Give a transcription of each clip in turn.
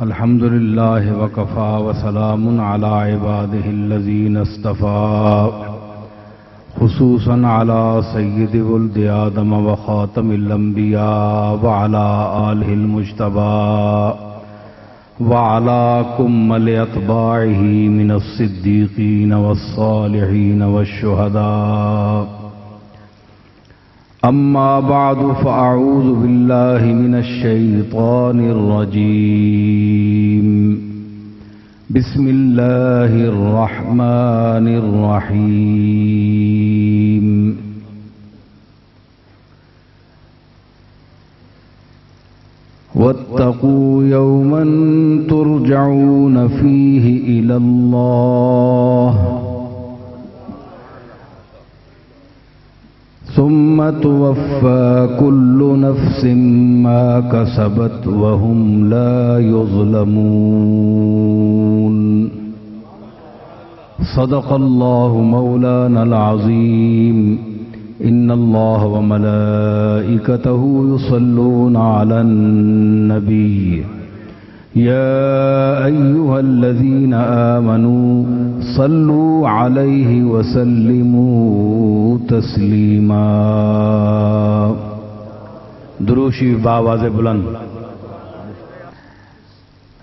الحمد لله وكفى وسلام على عباده الذين اصطفى خصوصا على سيد ولد آدم وخاتم الأنبياء وعلى آله المجتبى وعلى كمل أتباعه من الصديقين والصالحين والشهداء. أما بعد فأعوذ بالله من الشيطان الرجيم. بسم الله الرحمن الرحيم. واتقوا يوما ترجعون فيه إلى الله ثم توفى كل نفس ما كسبت وهم لا يظلمون. صدق الله مولانا العظيم. إن الله وملائكته يصلون على النبي يا أيها الذين آمنوا صلوا عليه وسلموا تسلیما. دروشی بآواز بلند.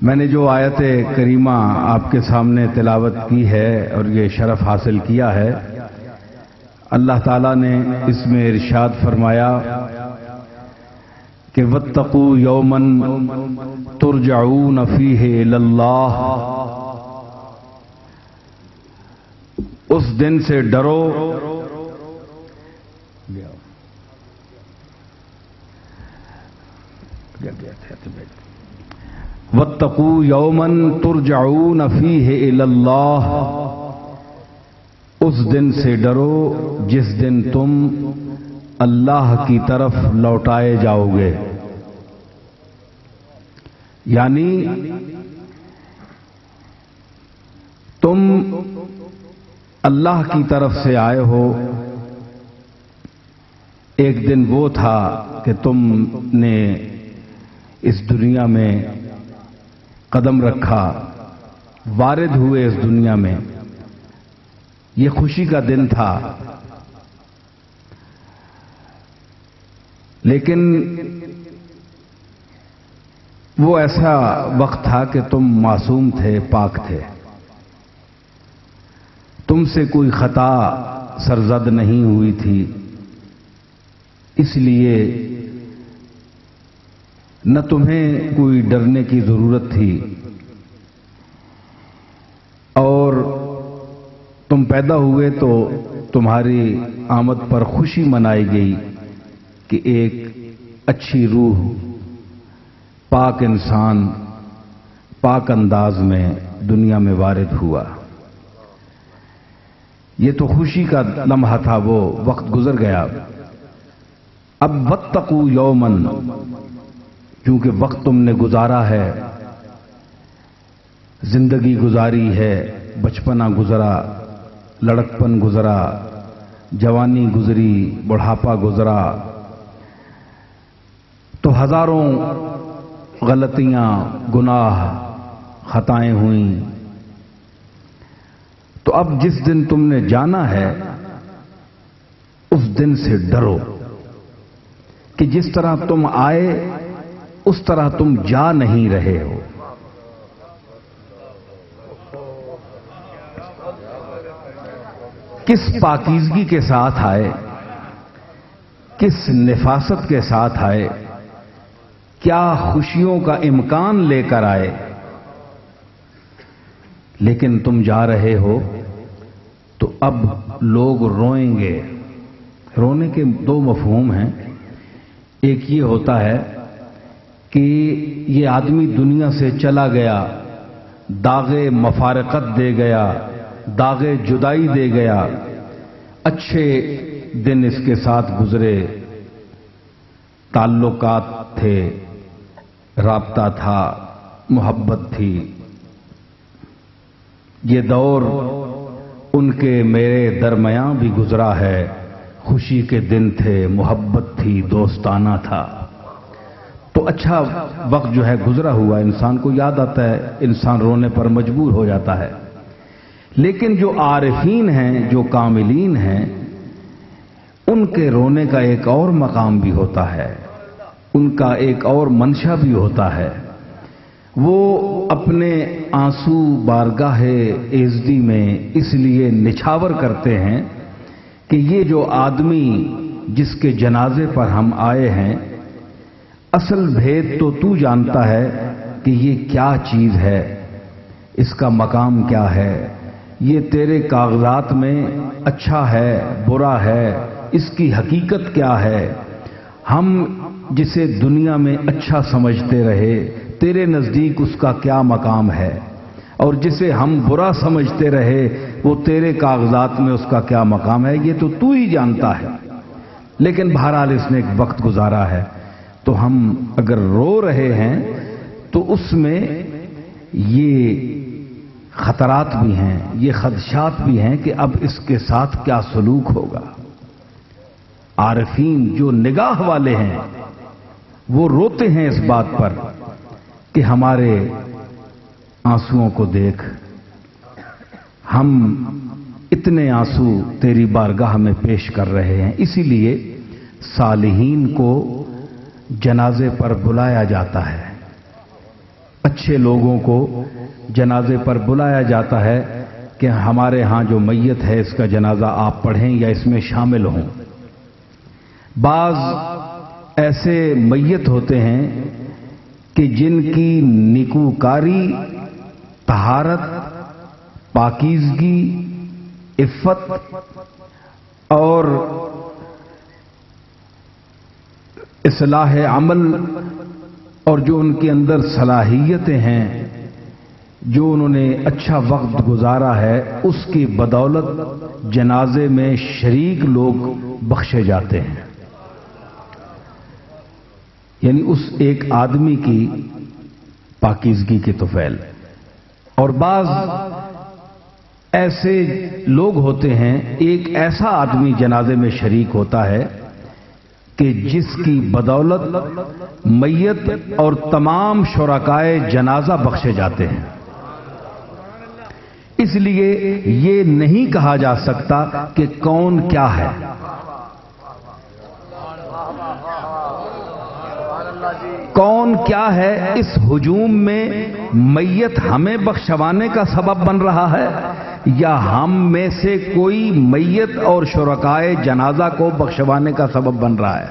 میں نے جو آیت کریمہ آپ کے سامنے تلاوت کی ہے اور یہ شرف حاصل کیا ہے، اللہ تعالیٰ نے اس میں ارشاد فرمایا کہ واتقوا یوما ترجعون فیہ الی اللہ. اس دن سے ڈرو واتقوا یوما ترجعون فیہ الی اللہ. اس دن سے ڈرو جس دن تم اللہ کی طرف لوٹائے جاؤ گے. یعنی تم اللہ کی طرف سے آئے ہو. ایک دن وہ تھا کہ تم نے اس دنیا میں قدم رکھا، وارد ہوئے اس دنیا میں. یہ خوشی کا دن تھا، لیکن وہ ایسا وقت تھا کہ تم معصوم تھے، پاک تھے. تم سے کوئی خطا سرزد نہیں ہوئی تھی، اس لیے نہ تمہیں کوئی ڈرنے کی ضرورت تھی. اور تم پیدا ہوئے تو تمہاری آمد پر خوشی منائی گئی کہ ایک اچھی روح، پاک انسان پاک انداز میں دنیا میں وارد ہوا. یہ تو خوشی کا لمحہ تھا، وہ وقت گزر گیا. اب واتقوا یوما، چونکہ وقت تم نے گزارا ہے، زندگی گزاری ہے، بچپنا گزرا، لڑکپن گزرا، جوانی گزری، بڑھاپا گزرا، تو ہزاروں غلطیاں، گناہ، خطائیں ہوئیں. تو اب جس دن تم نے جانا ہے اس دن سے ڈرو کہ جس طرح تم آئے اس طرح تم جا نہیں رہے ہو. کس پاکیزگی کے ساتھ آئے، کس نفاست کے ساتھ آئے، کیا خوشیوں کا امکان لے کر آئے، لیکن تم جا رہے ہو تو اب لوگ روئیں گے. رونے کے دو مفہوم ہیں. ایک یہ ہوتا ہے کہ یہ آدمی دنیا سے چلا گیا، داغ مفارقت دے گیا، داغ جدائی دے گیا. اچھے دن اس کے ساتھ گزرے، تعلقات تھے، رابطہ تھا، محبت تھی. یہ دور ان کے میرے درمیان بھی گزرا ہے. خوشی کے دن تھے، محبت تھی، دوستانہ تھا. تو اچھا وقت جو ہے گزرا ہوا انسان کو یاد آتا ہے، انسان رونے پر مجبور ہو جاتا ہے۔ لیکن جو عارفین ہیں، جو کاملین ہیں، ان کے رونے کا ایک اور مقام بھی ہوتا ہے، ان کا ایک اور منشا بھی ہوتا ہے۔ وہ اپنے آنسو بارگاہ ایزدی میں اس لیے نچھاور کرتے ہیں کہ یہ جو آدمی جس کے جنازے پر ہم آئے ہیں، اصل بھید تو جانتا ہے کہ یہ کیا چیز ہے، اس کا مقام کیا ہے، یہ تیرے کاغذات میں اچھا ہے برا ہے، اس کی حقیقت کیا ہے۔ ہم جسے دنیا میں اچھا سمجھتے رہے، تیرے نزدیک اس کا کیا مقام ہے، اور جسے ہم برا سمجھتے رہے وہ تیرے کاغذات میں اس کا کیا مقام ہے، یہ تو ہی جانتا ہے۔ لیکن بہرحال اس نے ایک وقت گزارا ہے، تو ہم اگر رو رہے ہیں تو اس میں یہ خطرات بھی ہیں، یہ خدشات بھی ہیں کہ اب اس کے ساتھ کیا سلوک ہوگا۔ عارفین جو نگاہ والے ہیں وہ روتے ہیں اس بات پر کہ ہمارے آنسوؤں کو دیکھ، ہم اتنے آنسو تیری بارگاہ میں پیش کر رہے ہیں۔ اسی لیے صالحین کو جنازے پر بلایا جاتا ہے، اچھے لوگوں کو جنازے پر بلایا جاتا ہے کہ ہمارے ہاں جو میت ہے اس کا جنازہ آپ پڑھیں یا اس میں شامل ہوں۔ بعض ایسے میت ہوتے ہیں کہ جن کی نیکوکاری، طہارت، پاکیزگی، عفت اور اصلاح عمل اور جو ان کے اندر صلاحیتیں ہیں، جو انہوں نے اچھا وقت گزارا ہے، اس کی بدولت جنازے میں شریک لوگ بخشے جاتے ہیں۔ یعنی اس ایک آدمی کی پاکیزگی کے طفیل۔ اور بعض ایسے لوگ ہوتے ہیں، ایک ایسا آدمی جنازے میں شریک ہوتا ہے کہ جس کی بدولت میت اور تمام شرکائے جنازہ بخشے جاتے ہیں۔ اس لیے یہ نہیں کہا جا سکتا کہ کون کیا ہے۔ کون کیا ہے اس ہجوم میں میت ہمیں بخشوانے کا سبب بن رہا ہے یا ہم میں سے کوئی میت اور شرکائے جنازہ کو بخشوانے کا سبب بن رہا ہے۔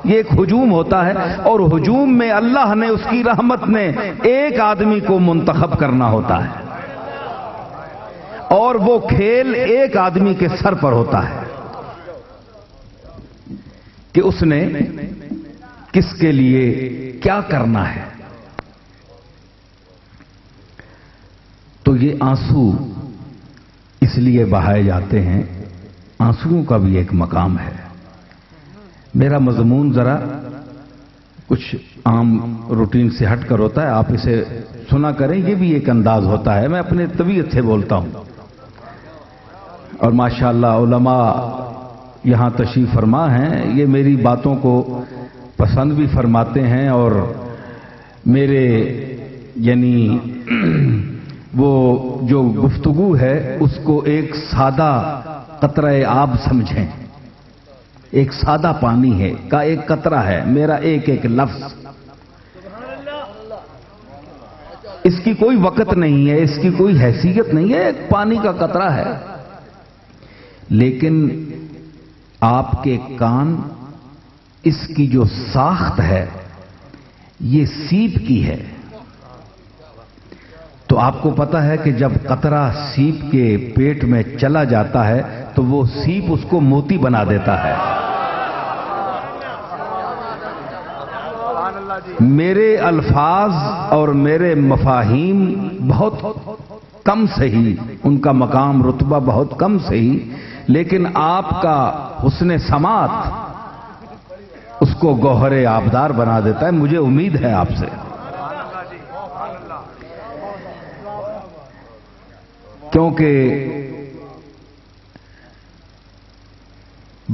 یہ ایک ہجوم ہوتا ہے، اور ہجوم میں اللہ نے اس کی رحمت نے ایک آدمی کو منتخب کرنا ہوتا ہے، اور وہ کھیل ایک آدمی کے سر پر ہوتا ہے کہ اس نے کس کے لیے کیا کرنا ہے۔ تو یہ آنسو اس لیے بہائے جاتے ہیں، آنسوؤں کا بھی ایک مقام ہے۔ میرا مضمون ذرا کچھ عام روٹین سے ہٹ کر ہوتا ہے، آپ اسے سنا کریں، یہ بھی ایک انداز ہوتا ہے، میں اپنے طبیعت سے بولتا ہوں۔ اور ماشاءاللہ علماء یہاں تشریف فرما ہیں، یہ میری باتوں کو پسند بھی فرماتے ہیں، اور میرے یعنی وہ جو گفتگو ہے اس کو ایک سادہ قطرہ آب سمجھیں، ایک سادہ پانی ہے کا ایک قطرہ ہے، میرا ایک ایک لفظ، اس کی کوئی وقت نہیں ہے، اس کی کوئی حیثیت نہیں ہے، ایک پانی کا قطرہ ہے، لیکن آپ کے کان، اس کی جو ساخت ہے یہ سیپ کی ہے۔ تو آپ کو پتا ہے کہ جب قطرہ سیپ کے پیٹ میں چلا جاتا ہے تو وہ سیپ اس کو موتی بنا دیتا ہے۔ میرے الفاظ اور میرے مفاہیم بہت کم صحیح، ان کا مقام رتبہ بہت کم صحیح، لیکن آپ کا حسن سماعت اس کو گوہر آبدار بنا دیتا ہے۔ مجھے امید ہے آپ سے، کیونکہ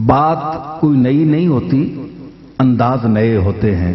بات کوئی نئی نہیں ہوتی، انداز نئے ہوتے ہیں۔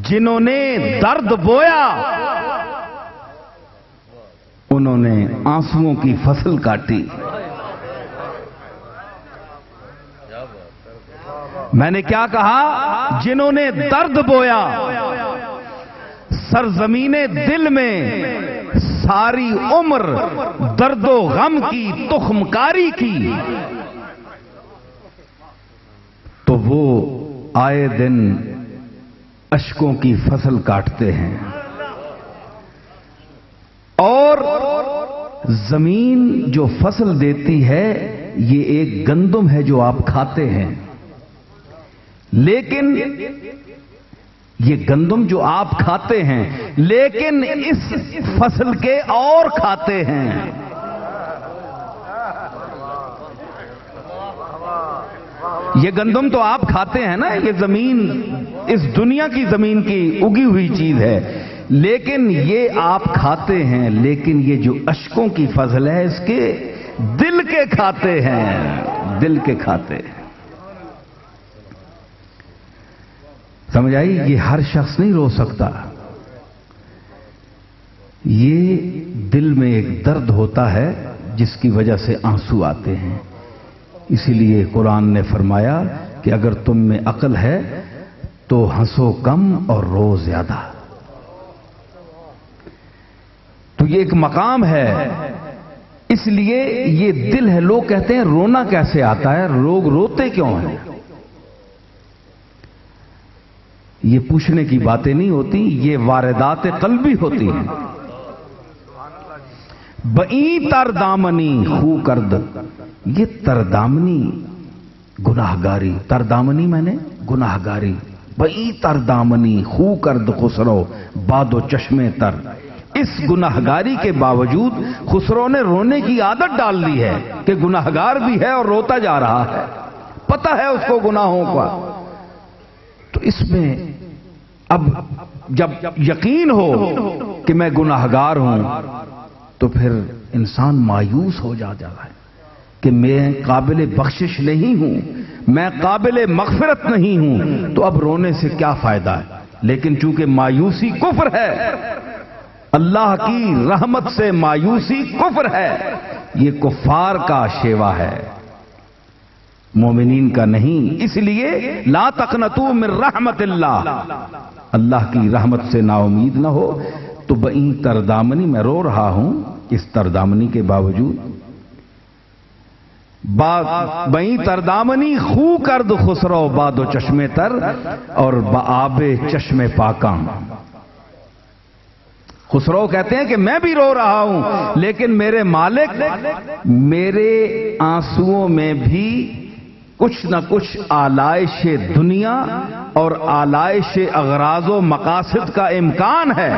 جنہوں نے درد بویا انہوں نے آنسوؤں کی فصل کاٹی. میں نے کیا کہا؟ جنہوں نے درد بویا سرزمین دل میں ساری عمر درد و غم کی تخم کاری کی تو وہ آئے دن اشکوں کی فصل کاٹتے ہیں. اور زمین جو فصل دیتی ہے یہ ایک گندم ہے جو آپ کھاتے ہیں، لیکن یہ گندم جو آپ کھاتے ہیں لیکن اس فصل کے اور کھاتے ہیں. یہ گندم تو آپ کھاتے ہیں نا، یہ زمین اس دنیا کی زمین کی اگی ہوئی چیز ہے، لیکن یہ آپ کھاتے ہیں، لیکن یہ جو اشکوں کی فصل ہے اس کے دل کے کھاتے ہیں، دل کے کھاتے ہیں. سمجھ آئی؟ یہ ہر شخص نہیں رو سکتا. یہ دل میں ایک درد ہوتا ہے جس کی وجہ سے آنسو آتے ہیں. اسی لیے قرآن نے فرمایا کہ اگر تم میں عقل ہے تو ہنسو کم اور رو زیادہ. تو یہ ایک مقام ہے، اس لیے یہ دل ہے. لوگ کہتے ہیں رونا کیسے آتا ہے، لوگ روتے کیوں ہیں؟ یہ پوچھنے کی باتیں نہیں ہوتی، یہ واردات قلبی ہوتی ہیں. بئی تردامنی خو کرد، یہ تردامنی گناہگاری، تردامنی میں نے گناہگاری. بئی تردامنی خو کرد خسرو باد و چشمے تر. اس گناہگاری کے باوجود خسرو نے رونے کی عادت ڈال دی ہے کہ گناہگار بھی ہے اور روتا جا رہا ہے، پتہ ہے اس کو گناہوں کا. تو اس میں اب جب یقین ہو کہ میں گناہگار ہوں تو پھر انسان مایوس ہو جاتا ہے کہ میں قابل بخشش نہیں ہوں، میں قابل مغفرت نہیں ہوں، تو اب رونے سے کیا فائدہ ہے. لیکن چونکہ مایوسی کفر ہے، اللہ کی رحمت سے مایوسی کفر ہے، یہ کفار کا شیوا ہے، مومنین کا نہیں. اس لیے لا تقنطوا من رحمت اللہ، اللہ کی رحمت سے نا امید نہ ہو. تو بئی تردامنی، میں رو رہا ہوں اس تردامنی کے باوجود. بئی تردامنی خو کرد خسرو باد و چشمے تر اور بآب چشم پاکاں. خسرو کہتے ہیں کہ میں بھی رو رہا ہوں لیکن میرے مالک میرے آنسوؤں میں بھی کچھ نہ کچھ آلائش دنیا اور آلائش اغراض و مقاصد کا امکان ہے.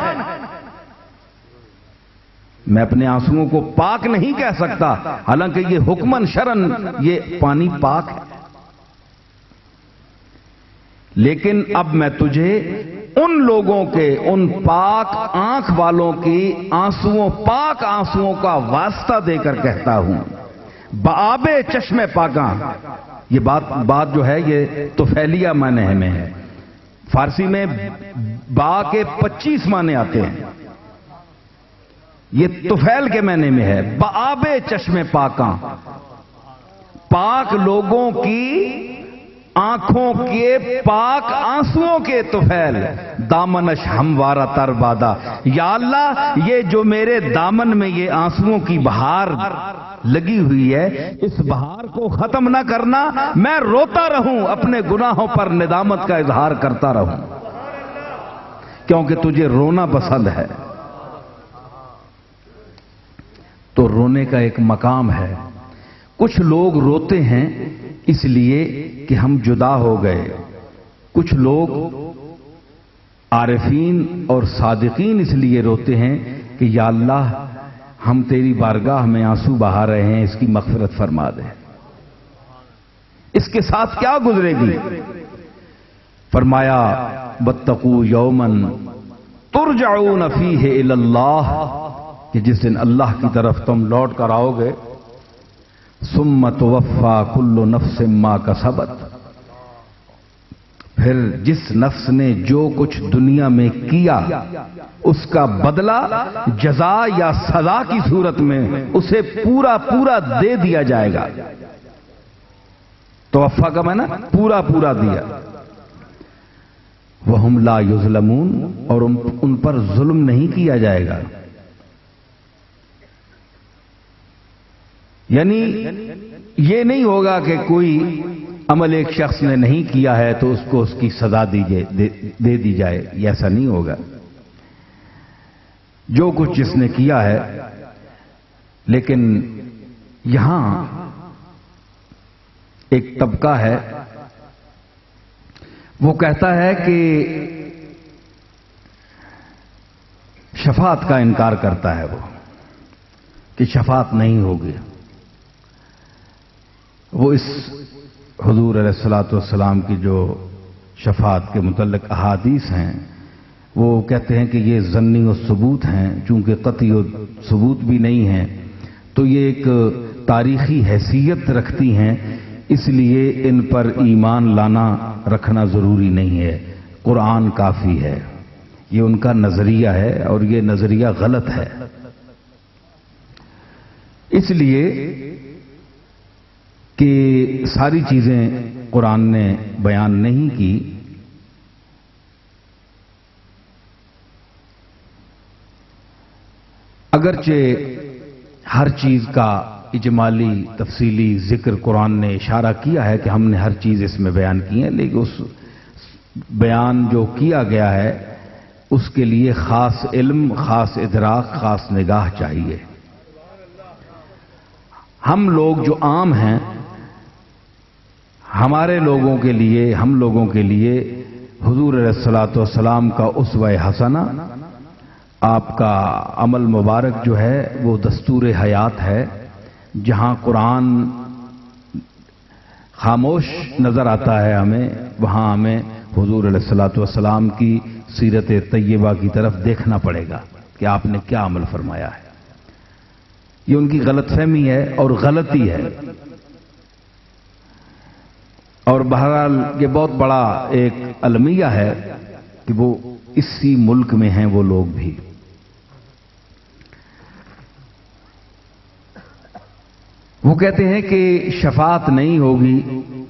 میں اپنے آنسوؤں کو پاک نہیں کہہ سکتا، حالانکہ یہ حکمن شرن یہ پانی پاک ہے. لیکن اب میں تجھے ان لوگوں کے، ان پاک آنکھ والوں کی آنسوؤں، پاک آنسوؤں کا واسطہ دے کر کہتا ہوں. بآب چشم پاکاں، یہ بات جو ہے یہ طفیلیہ معنی میں ہے. فارسی میں با کے 25 معنی آتے ہیں، یہ طفیل کے معنی میں ہے. بآب چشم پاکاں، پاک لوگوں کی آنکھوں کے پاک آنسوؤں کے طفیل. دامنش ہموارہ تر بادا، یا اللہ یہ جو میرے دامن میں یہ آنسوؤں کی بہار لگی ہوئی ہے، اس بہار کو ختم نہ کرنا، میں روتا رہوں، اپنے گناہوں پر ندامت کا اظہار کرتا رہوں، کیونکہ تجھے رونا پسند ہے. تو رونے کا ایک مقام ہے. کچھ لوگ روتے ہیں اس لیے کہ ہم جدا ہو گئے، کچھ لوگ عارفین اور صادقین اس لیے روتے ہیں کہ یا اللہ ہم تیری بارگاہ میں آنسو بہا رہے ہیں، اس کی مغفرت فرما دے. اس کے ساتھ کیا گزرے گی؟ فرمایا واتقوا یوما ترجعون فیہ الی اللہ، کہ جس دن اللہ کی طرف تم لوٹ کر آؤ گے. ثم توفی کل نفس ما کسبت، پھر جس نفس نے جو کچھ دنیا میں کیا اس کا بدلہ جزا یا سزا کی صورت میں اسے پورا پورا دے دیا جائے گا. توفیٰ کا معنی پورا پورا دیا. وَهُمْ لَا يُظْلَمُونَ اور ان پر ظلم نہیں کیا جائے گا. یعنی یہ نہیں ہوگا کہ کوئی عمل ایک شخص نے نہیں کیا ہے تو اس کو اس کی سزا دے دی جائے. یہ ایسا نہیں ہوگا. جو کچھ جس نے کیا ہے. لیکن یہاں ایک طبقہ ہے وہ کہتا ہے کہ شفاعت کا انکار کرتا ہے وہ کہ شفاعت نہیں ہوگی. وہ اس حضور علیہ الصلوۃ والسلام کی جو شفاعت کے متعلق احادیث ہیں وہ کہتے ہیں کہ یہ ظنی و ثبوت ہیں. چونکہ قطعی و ثبوت بھی نہیں ہیں تو یہ ایک تاریخی حیثیت رکھتی ہیں. اس لیے ان پر ایمان لانا رکھنا ضروری نہیں ہے. قرآن کافی ہے. یہ ان کا نظریہ ہے اور یہ نظریہ غلط ہے. اس لیے کہ ساری چیزیں قرآن نے بیان نہیں کی. اگرچہ ہر چیز کا اجمالی تفصیلی ذکر قرآن نے اشارہ کیا ہے کہ ہم نے ہر چیز اس میں بیان کی ہے، لیکن اس بیان جو کیا گیا ہے اس کے لیے خاص علم، خاص ادراک، خاص نگاہ چاہیے. ہم لوگ جو عام ہیں، ہمارے لوگوں کے لیے، ہم لوگوں کے لیے حضور علیہ الصلوۃ والسلام کا اسوہ حسنہ، آپ کا عمل مبارک جو ہے وہ دستور حیات ہے. جہاں قرآن خاموش نظر آتا ہے ہمیں، وہاں ہمیں حضور علیہ الصلوۃ والسلام کی سیرت طیبہ کی طرف دیکھنا پڑے گا کہ آپ نے کیا عمل فرمایا ہے. یہ ان کی غلط فہمی ہے اور غلطی ہے. اور بہرحال یہ بہت بڑا ایک المیہ ہے کہ وہ اسی ملک میں ہیں وہ لوگ بھی. وہ کہتے ہیں کہ شفاعت نہیں ہوگی.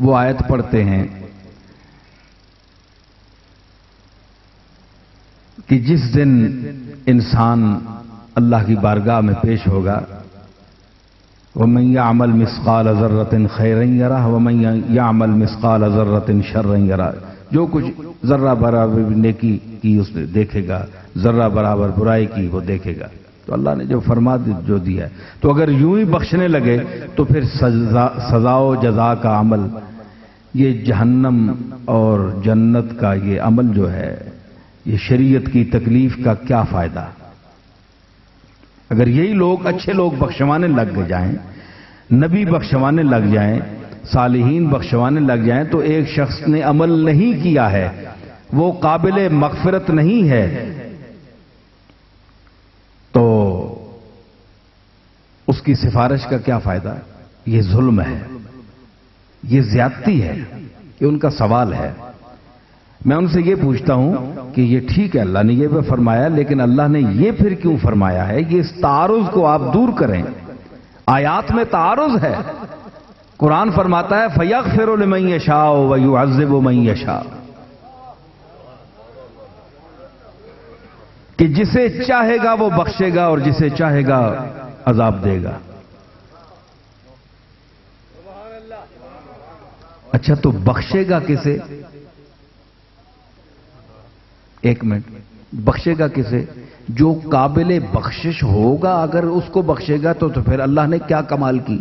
وہ آیت پڑھتے ہیں کہ جس دن انسان اللہ کی بارگاہ میں پیش ہوگا، وَمَن يَعْمَلْ مِثْقَالَ ذَرَّةٍ خَيْرًا يَرَهُ وَمَن يَعْمَلْ مِثْقَالَ ذَرَّةٍ شَرًّا يَرَهُ. جو کچھ ذرہ برابر نیکی کی اس نے دیکھے گا، ذرہ برابر برائی کی وہ دیکھے گا. تو اللہ نے جو فرما جو دیا ہے، تو اگر یوں ہی بخشنے لگے تو پھر سزا و جزا کا عمل، یہ جہنم اور جنت کا یہ عمل جو ہے، یہ شریعت کی تکلیف کا کیا فائدہ؟ اگر یہی لوگ اچھے لوگ بخشوانے لگ جائیں، نبی بخشوانے لگ جائیں، صالحین بخشوانے لگ جائیں، تو ایک شخص نے عمل نہیں کیا ہے، وہ قابل مغفرت نہیں ہے، تو اس کی سفارش کا کیا فائدہ؟ یہ ظلم ہے، یہ زیادتی ہے. یہ ان کا سوال ہے. میں ان سے یہ پوچھتا ہوں کہ یہ ٹھیک ہے اللہ نے یہ بھی فرمایا، لیکن اللہ نے یہ پھر کیوں فرمایا ہے؟ یہ اس تعارض کو آپ دور کریں. آیات میں تعارض ہے. قرآن فرماتا ہے فَيَغْفِرُ لِمَن يَشَاءُ وَيُعَذِّبُ مَن يَشَاءُ، کہ جسے چاہے گا وہ بخشے گا اور جسے چاہے گا عذاب دے گا. اچھا تو بخشے گا کسے؟ ایک منٹ، بخشے گا کسے؟ جو قابل بخشش ہوگا اگر اس کو بخشے گا تو پھر اللہ نے کیا کمال کی؟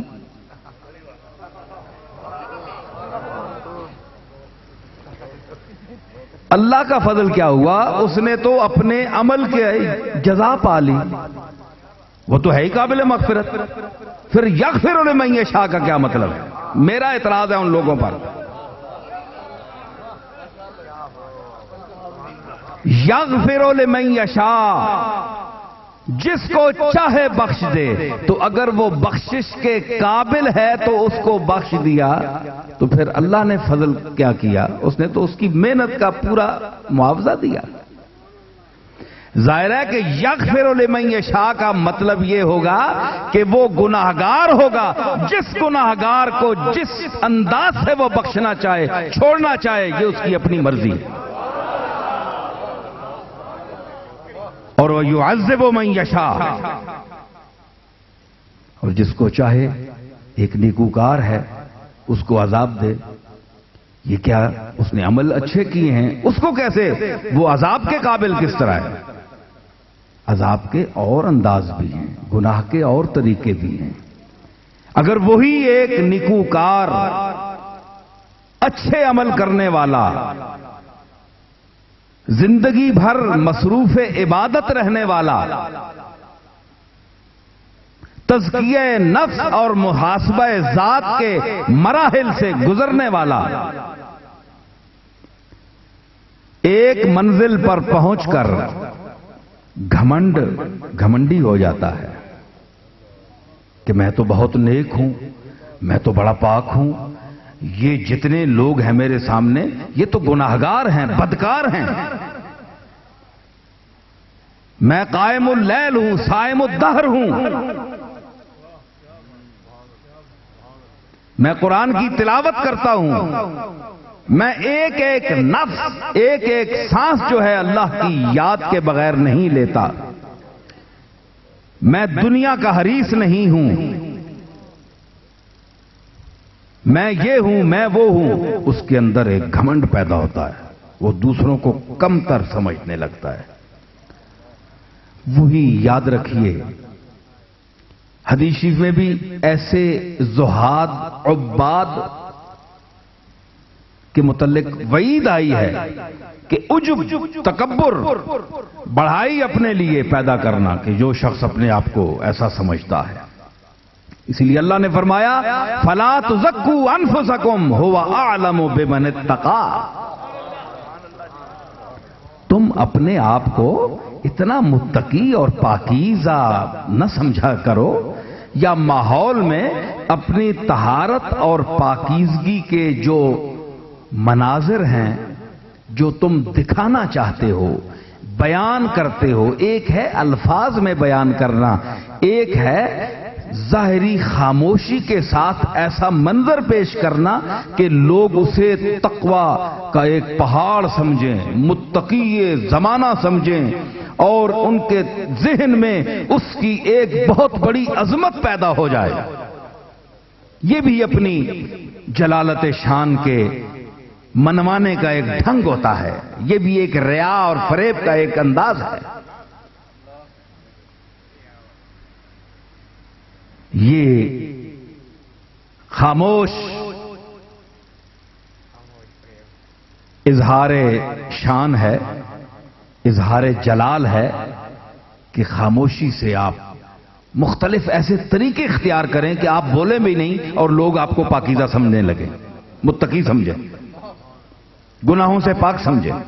اللہ کا فضل کیا ہوا؟ اس نے تو اپنے عمل کے جزا پا لی، وہ تو ہے ہی قابل مغفرت. پھر یغفر لمن یشاء کا کیا مطلب ہے؟ میرا اعتراض ہے ان لوگوں پر. یغفر لمن یشاء، جس کو چاہے بخش دے، تو اگر وہ بخشش کے قابل ہے تو اس کو بخش دیا، تو پھر اللہ نے فضل کیا کیا؟ اس نے تو اس کی محنت کا پورا معاوضہ دیا۔ ظاہر ہے کہ یغفر لمن یشاء کا مطلب یہ ہوگا کہ وہ گناہگار ہوگا، جس گناہگار کو جس انداز سے وہ بخشنا چاہے، چھوڑنا چاہے، یہ اس کی اپنی مرضی ہے۔ اور وہ یعذب من یشاء، اور جس کو چاہے، ایک نیکوکار ہے اس کو عذاب دے۔ یہ کیا اس نے عمل اچھے کیے ہیں، اس کو کیسے وہ عذاب کے قابل کس طرح ہے؟ عذاب کے اور انداز بھی ہیں، گناہ کے اور طریقے بھی ہیں۔ اگر وہی ایک نیکوکار اچھے عمل کرنے والا، زندگی بھر مصروف عبادت رہنے والا، تزکیہ نفس اور محاسبہ ذات کے مراحل سے گزرنے والا، ایک منزل پر پہنچ کر گھمنڈی ہو جاتا ہے کہ میں تو بہت نیک ہوں، میں تو بڑا پاک ہوں، یہ جتنے لوگ ہیں میرے سامنے یہ تو گناہگار ہیں، بدکار ہیں، میں قائم اللیل ہوں، صائم الدہر ہوں، میں قرآن کی تلاوت کرتا ہوں، میں ایک ایک نفس، ایک ایک سانس جو ہے اللہ کی یاد کے بغیر نہیں لیتا، میں دنیا کا حریص نہیں ہوں، میں یہ ہوں، میں وہ ہوں۔ اس کے اندر ایک گھمنڈ پیدا ہوتا ہے، وہ دوسروں کو کم تر سمجھنے لگتا ہے۔ وہی یاد رکھیے، حدیث شریف میں بھی ایسے زہاد عباد کے متعلق وعید آئی ہے کہ عجب، تکبر، بڑھائی اپنے لیے پیدا کرنا، کہ جو شخص اپنے آپ کو ایسا سمجھتا ہے۔ اسی لیے اللہ نے فرمایا فَلَا تُزَكُّوا أَنفُسَكُمْ هُوَ أَعْلَمُ بِمَنِ اتَّقَىٰ۔ تم اپنے آپ کو اتنا متقی اور پاکیزہ نہ سمجھا کرو، یا ماحول میں اپنی طہارت اور پاکیزگی کے جو مناظر ہیں، جو تم دکھانا چاہتے ہو، بیان کرتے ہو، ایک ہے الفاظ میں بیان کرنا، ایک ہے ظاہری خاموشی کے ساتھ ایسا منظر پیش کرنا کہ لوگ اسے تقوی کا ایک پہاڑ سمجھیں، متقی زمانہ سمجھیں، اور ان کے ذہن میں اس کی ایک بہت بڑی عظمت پیدا ہو جائے۔ یہ بھی اپنی جلالت شان کے منوانے کا ایک ڈھنگ ہوتا ہے، یہ بھی ایک ریا اور فریب کا ایک انداز ہے۔ یہ خاموش اظہار شان ہے، اظہار جلال ہے کہ خاموشی سے آپ مختلف ایسے طریقے اختیار کریں کہ آپ بولیں بھی نہیں اور لوگ آپ کو پاکیزہ سمجھنے لگیں، متقی سمجھیں، گناہوں سے پاک سمجھیں۔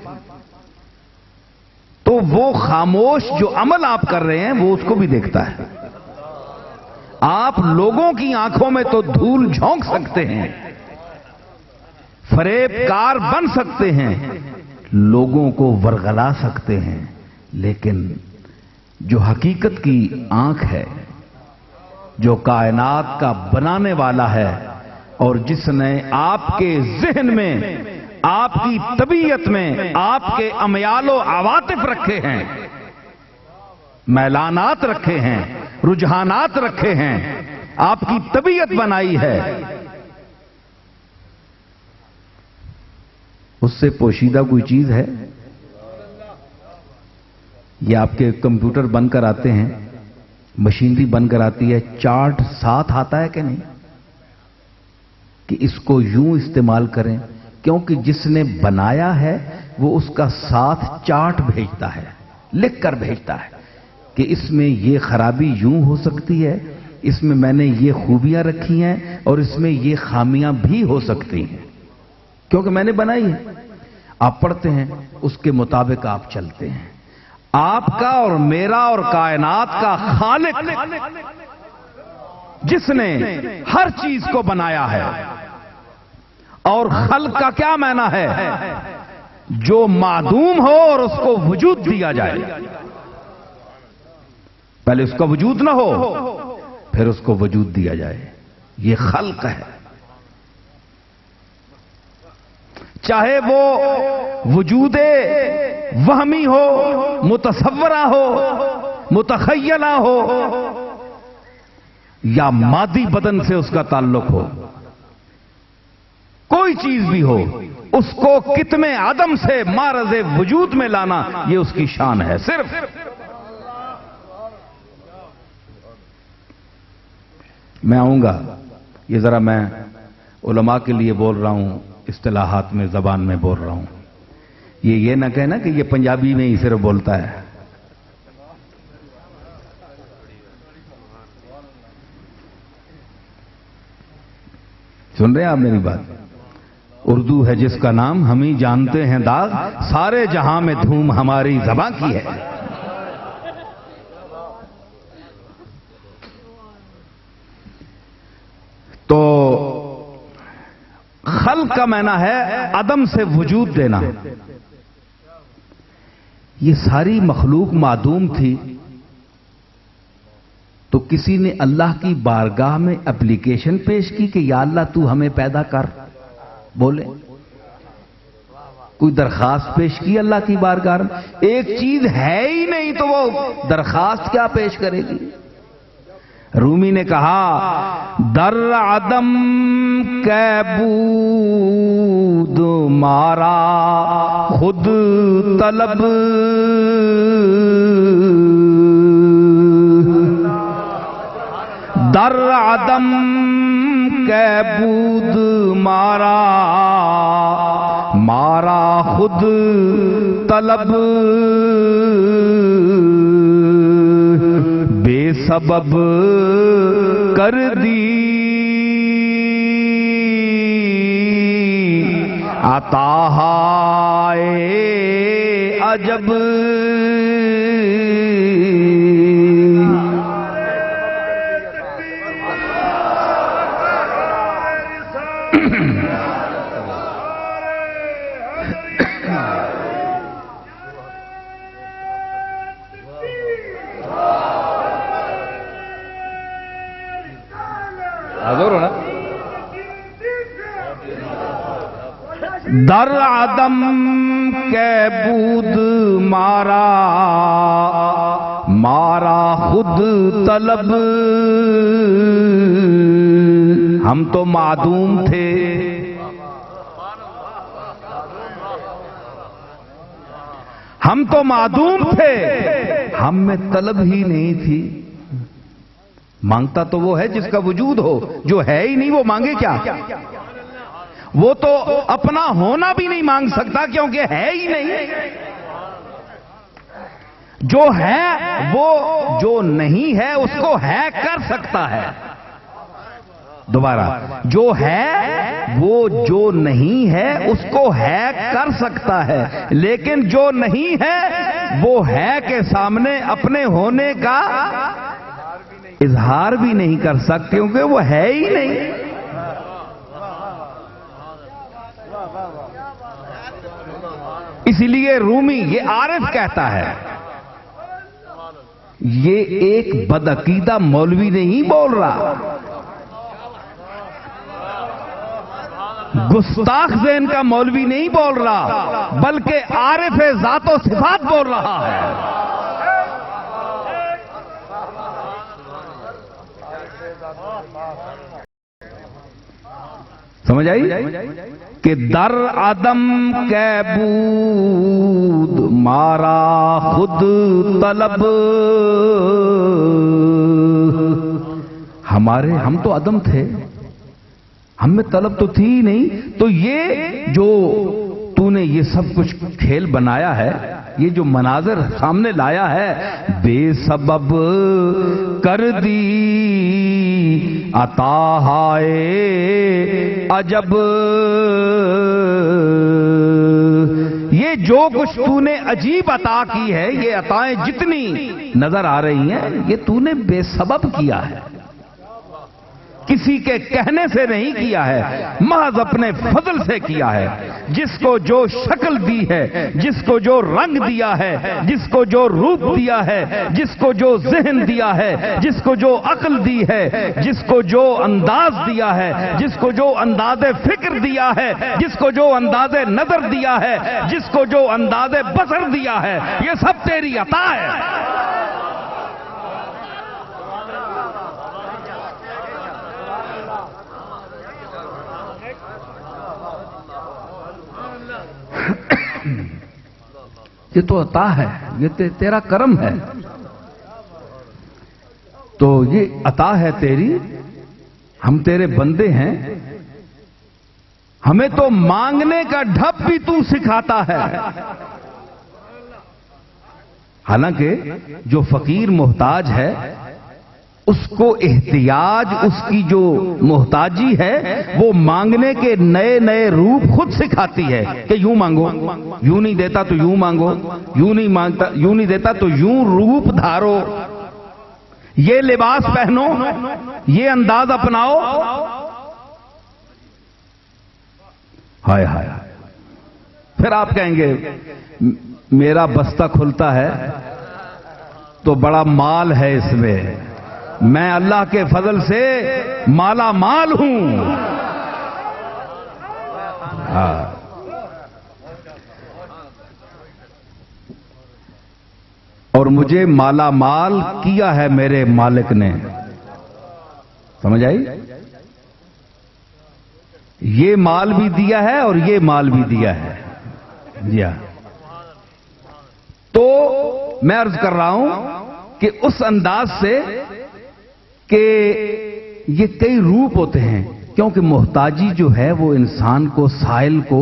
تو وہ خاموش جو عمل آپ کر رہے ہیں وہ اس کو بھی دیکھتا ہے۔ آپ لوگوں کی آنکھوں میں تو دھول جھونک سکتے ہیں، فریب کار بن سکتے ہیں، لوگوں کو ورغلا سکتے ہیں، لیکن جو حقیقت کی آنکھ ہے، جو کائنات کا بنانے والا ہے، اور جس نے آپ کے ذہن میں، آپ کی طبیعت میں، آپ کے امیال و عواطف رکھے ہیں، میلانات رکھے ہیں، رجحانات رکھے ہیں، آپ کی طبیعت بنائی ہے، اس سے پوشیدہ کوئی چیز ہے؟ یہ آپ کے کمپیوٹر بن کر آتے ہیں، مشینری بن کر آتی ہے، چارٹ ساتھ آتا ہے کہ نہیں کہ اس کو یوں استعمال کریں؟ کیونکہ جس نے بنایا ہے وہ اس کا ساتھ چارٹ بھیجتا ہے، لکھ کر بھیجتا ہے کہ اس میں یہ خرابی یوں ہو سکتی ہے، اس میں نے یہ خوبیاں رکھی ہیں، اور اس میں یہ خامیاں بھی ہو سکتی ہیں، کیونکہ میں نے بنائی ہے۔ آپ پڑھتے ہیں، اس کے مطابق آپ چلتے ہیں۔ آپ کا اور میرا اور کائنات کا خالق، جس نے ہر چیز کو بنایا ہے. اور خلق کا کیا معنی ہے؟ جو معدوم ہو اور اس کو وجود دیا جائے. پہلے اس کا وجود نہ ہو پھر اس کو وجود دیا جائے، یہ خلق ہے. چاہے وہ وجود وہمی ہو، متصورہ ہو، متخیلہ ہو، یا مادی بدن سے اس کا تعلق ہو، کوئی چیز بھی ہو، اس کو کتنے عدم سے معرض وجود میں لانا یہ اس کی شان ہے. صرف میں آؤں گا، یہ ذرا میں علماء کے لیے بول رہا ہوں، اصطلاحات میں زبان میں بول رہا ہوں. یہ نہ کہنا کہ یہ پنجابی میں ہی صرف بولتا ہے. سن رہے ہیں آپ میری بات؟ اردو ہے جس کا نام، ہم ہی جانتے ہیں داغ، سارے جہاں میں دھوم ہماری زباں کی ہے. تو خلق کا معنی ہے عدم سے وجود دینا. یہ ساری مخلوق معدوم تھی تو کسی نے اللہ کی بارگاہ میں اپلیکیشن پیش کی کہ یا اللہ تو ہمیں پیدا کر. بولے کوئی درخواست پیش کی اللہ کی بارگاہ میں؟ ایک چیز ہے ہی نہیں تو وہ درخواست کیا پیش کرے گی؟ رومی نے کہا در عدم کے بود مارا خود طلب، در عدم کے بود مارا مارا خود طلب، بے سبب کر دی عطاہائے عجب. در عدم کے بود مارا مارا خود طلب. ہم تو معدوم تھے، ہم تو معدوم تھے، ہم میں طلب ہی نہیں تھی. مانگتا تو وہ ہے جس کا وجود ہو، جو ہے ہی نہیں وہ مانگے کیا؟ وہ تو اپنا ہونا بھی نہیں مانگ سکتا کیونکہ ہے ہی نہیں. جو ہے وہ جو نہیں ہے اس کو ہے کر سکتا ہے. دوبارہ، جو ہے وہ جو نہیں ہے اس کو ہے کر سکتا ہے، لیکن جو نہیں ہے وہ ہے کے سامنے اپنے ہونے کا اظہار بھی نہیں کر سکتے کیونکہ وہ ہے ہی نہیں. اسی لیے رومی یہ عارف کہتا ہے، یہ ایک بدعقیدہ مولوی نہیں بول رہا، گستاخ ذہن کا مولوی نہیں بول رہا، بلکہ عارف ذات و صفات بول رہا ہے. سمجھ آئی کہ در عدم کے بود مارا خود طلب. ہم تو عدم تھے، ہم میں طلب تو تھی ہی نہیں. تو یہ جو تو نے یہ سب کچھ کھیل بنایا ہے، یہ جو مناظر سامنے لایا ہے، بے سبب کر دی عطاہائے عجب. یہ یہ جو کچھ تو نے عجیب عطا کی ہے، یہ عطائیں جتنی نظر آ رہی ہیں، یہ تو نے بے سبب کیا ہے، کسی کے کہنے سے نہیں کیا ہے، محض اپنے فضل سے کیا ہے۔ جس کو جو شکل دی ہے، جس کو جو رنگ دیا ہے، جس کو جو روپ دیا ہے، جس کو جو ذہن دیا ہے، جس کو جو عقل دی ہے، جس کو جو انداز دیا ہے، جس کو جو انداز فکر دیا ہے، جس کو جو انداز نظر دیا ہے، جس کو جو انداز بصر دیا ہے، یہ سب تیری عطا ہے۔ یہ تو عطا ہے، یہ تیرا کرم ہے، تو یہ عطا ہے تیری، ہم تیرے بندے ہیں، ہمیں تو مانگنے کا ڈھب بھی تو سکھاتا ہے۔ حالانکہ جو فقیر محتاج ہے اس کو احتیاج، اس کی جو محتاجی ہے وہ مانگنے کے نئے نئے روپ خود سکھاتی ہے کہ یوں مانگو، یوں نہیں دیتا تو یوں مانگو، یوں نہیں مانگتا، یوں نہیں دیتا تو یوں روپ دھارو، یہ لباس پہنو، یہ انداز اپناؤ۔ ہائے ہائے، پھر آپ کہیں گے میرا بستہ کھلتا ہے تو بڑا مال ہے اس میں اللہ کے فضل سے مالا مال ہوں۔ اور مجھے مالا مال کیا ہے میرے مالک نے، سمجھ آئی؟ یہ مال بھی دیا ہے اور یہ مال بھی دیا ہے، دیا۔ تو میں عرض کر رہا ہوں کہ اس انداز سے کہ یہ کئی روپ ہوتے ہیں، کیونکہ محتاجی جو ہے وہ انسان کو، سائل کو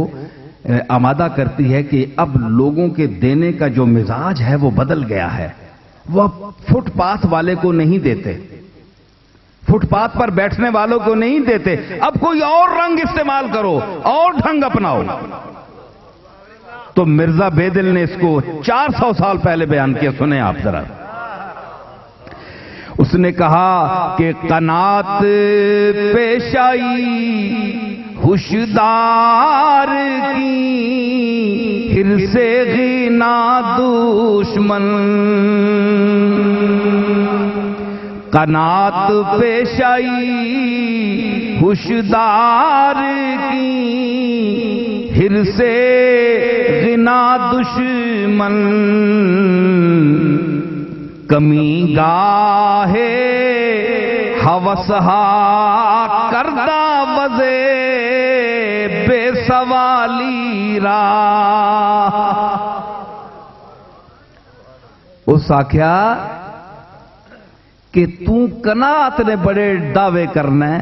آمادہ کرتی ہے کہ اب لوگوں کے دینے کا جو مزاج ہے وہ بدل گیا ہے۔ وہ اب فٹ پاتھ والے کو نہیں دیتے، فٹ پاتھ پر بیٹھنے والوں کو نہیں دیتے، اب کوئی اور رنگ استعمال کرو، اور ڈھنگ اپناؤ۔ تو مرزا بیدل نے اس کو 400 سال پہلے بیان کیا، سنیں آپ ذرا۔ اس نے کہا کہ قناعت پیش آئی ہوشدار کی، حرص غنا دشمن، قناعت پیش آئی ہوشدار کی، حرص غنا دشمن، کمی گاہے ہوسہا کردہ وزے بے سوالی را۔ اس آخیا کہ تو قناعت نے بڑے دعوے کرنا ہے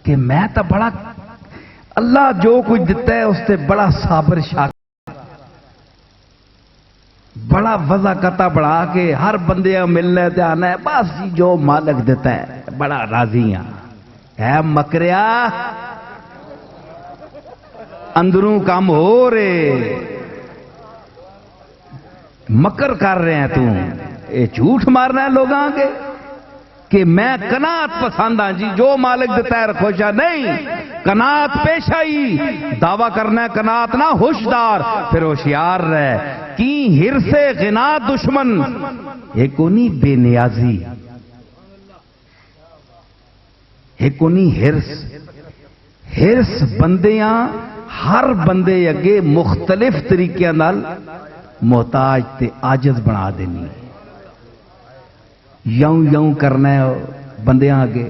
کہ میں تو بڑا، اللہ جو کچھ دیتا ہے اس سے بڑا صابر شاکر، بڑا وضع قطع بڑھا کے ہر بندے ملنے تے آنا ہے، بس جی جو مالک دیتا ہے بڑا راضی ہے۔ مکریا اندروں کام ہو رہے، مکر کر رہے ہیں، یہ جھوٹ مارنا ہے لوگاں کے کہ میں قناعت پسند ہاں جی، جو مالک دیتا ہے رکھو شاہ، نہیں، قناعت پیش آئی، دعویٰ کرنا ہے قناعت نہ، ہوشدار، پھر ہوشیار رہے کی، حرص غنا دشمن، ایک کونی بے نیازی، ایک کونی حرص بندیاں ہر بندے اگے مختلف طریقے نال محتاج تے عاجز بنا دینی، یوں یوں کرنا ہے بندیاں آگے،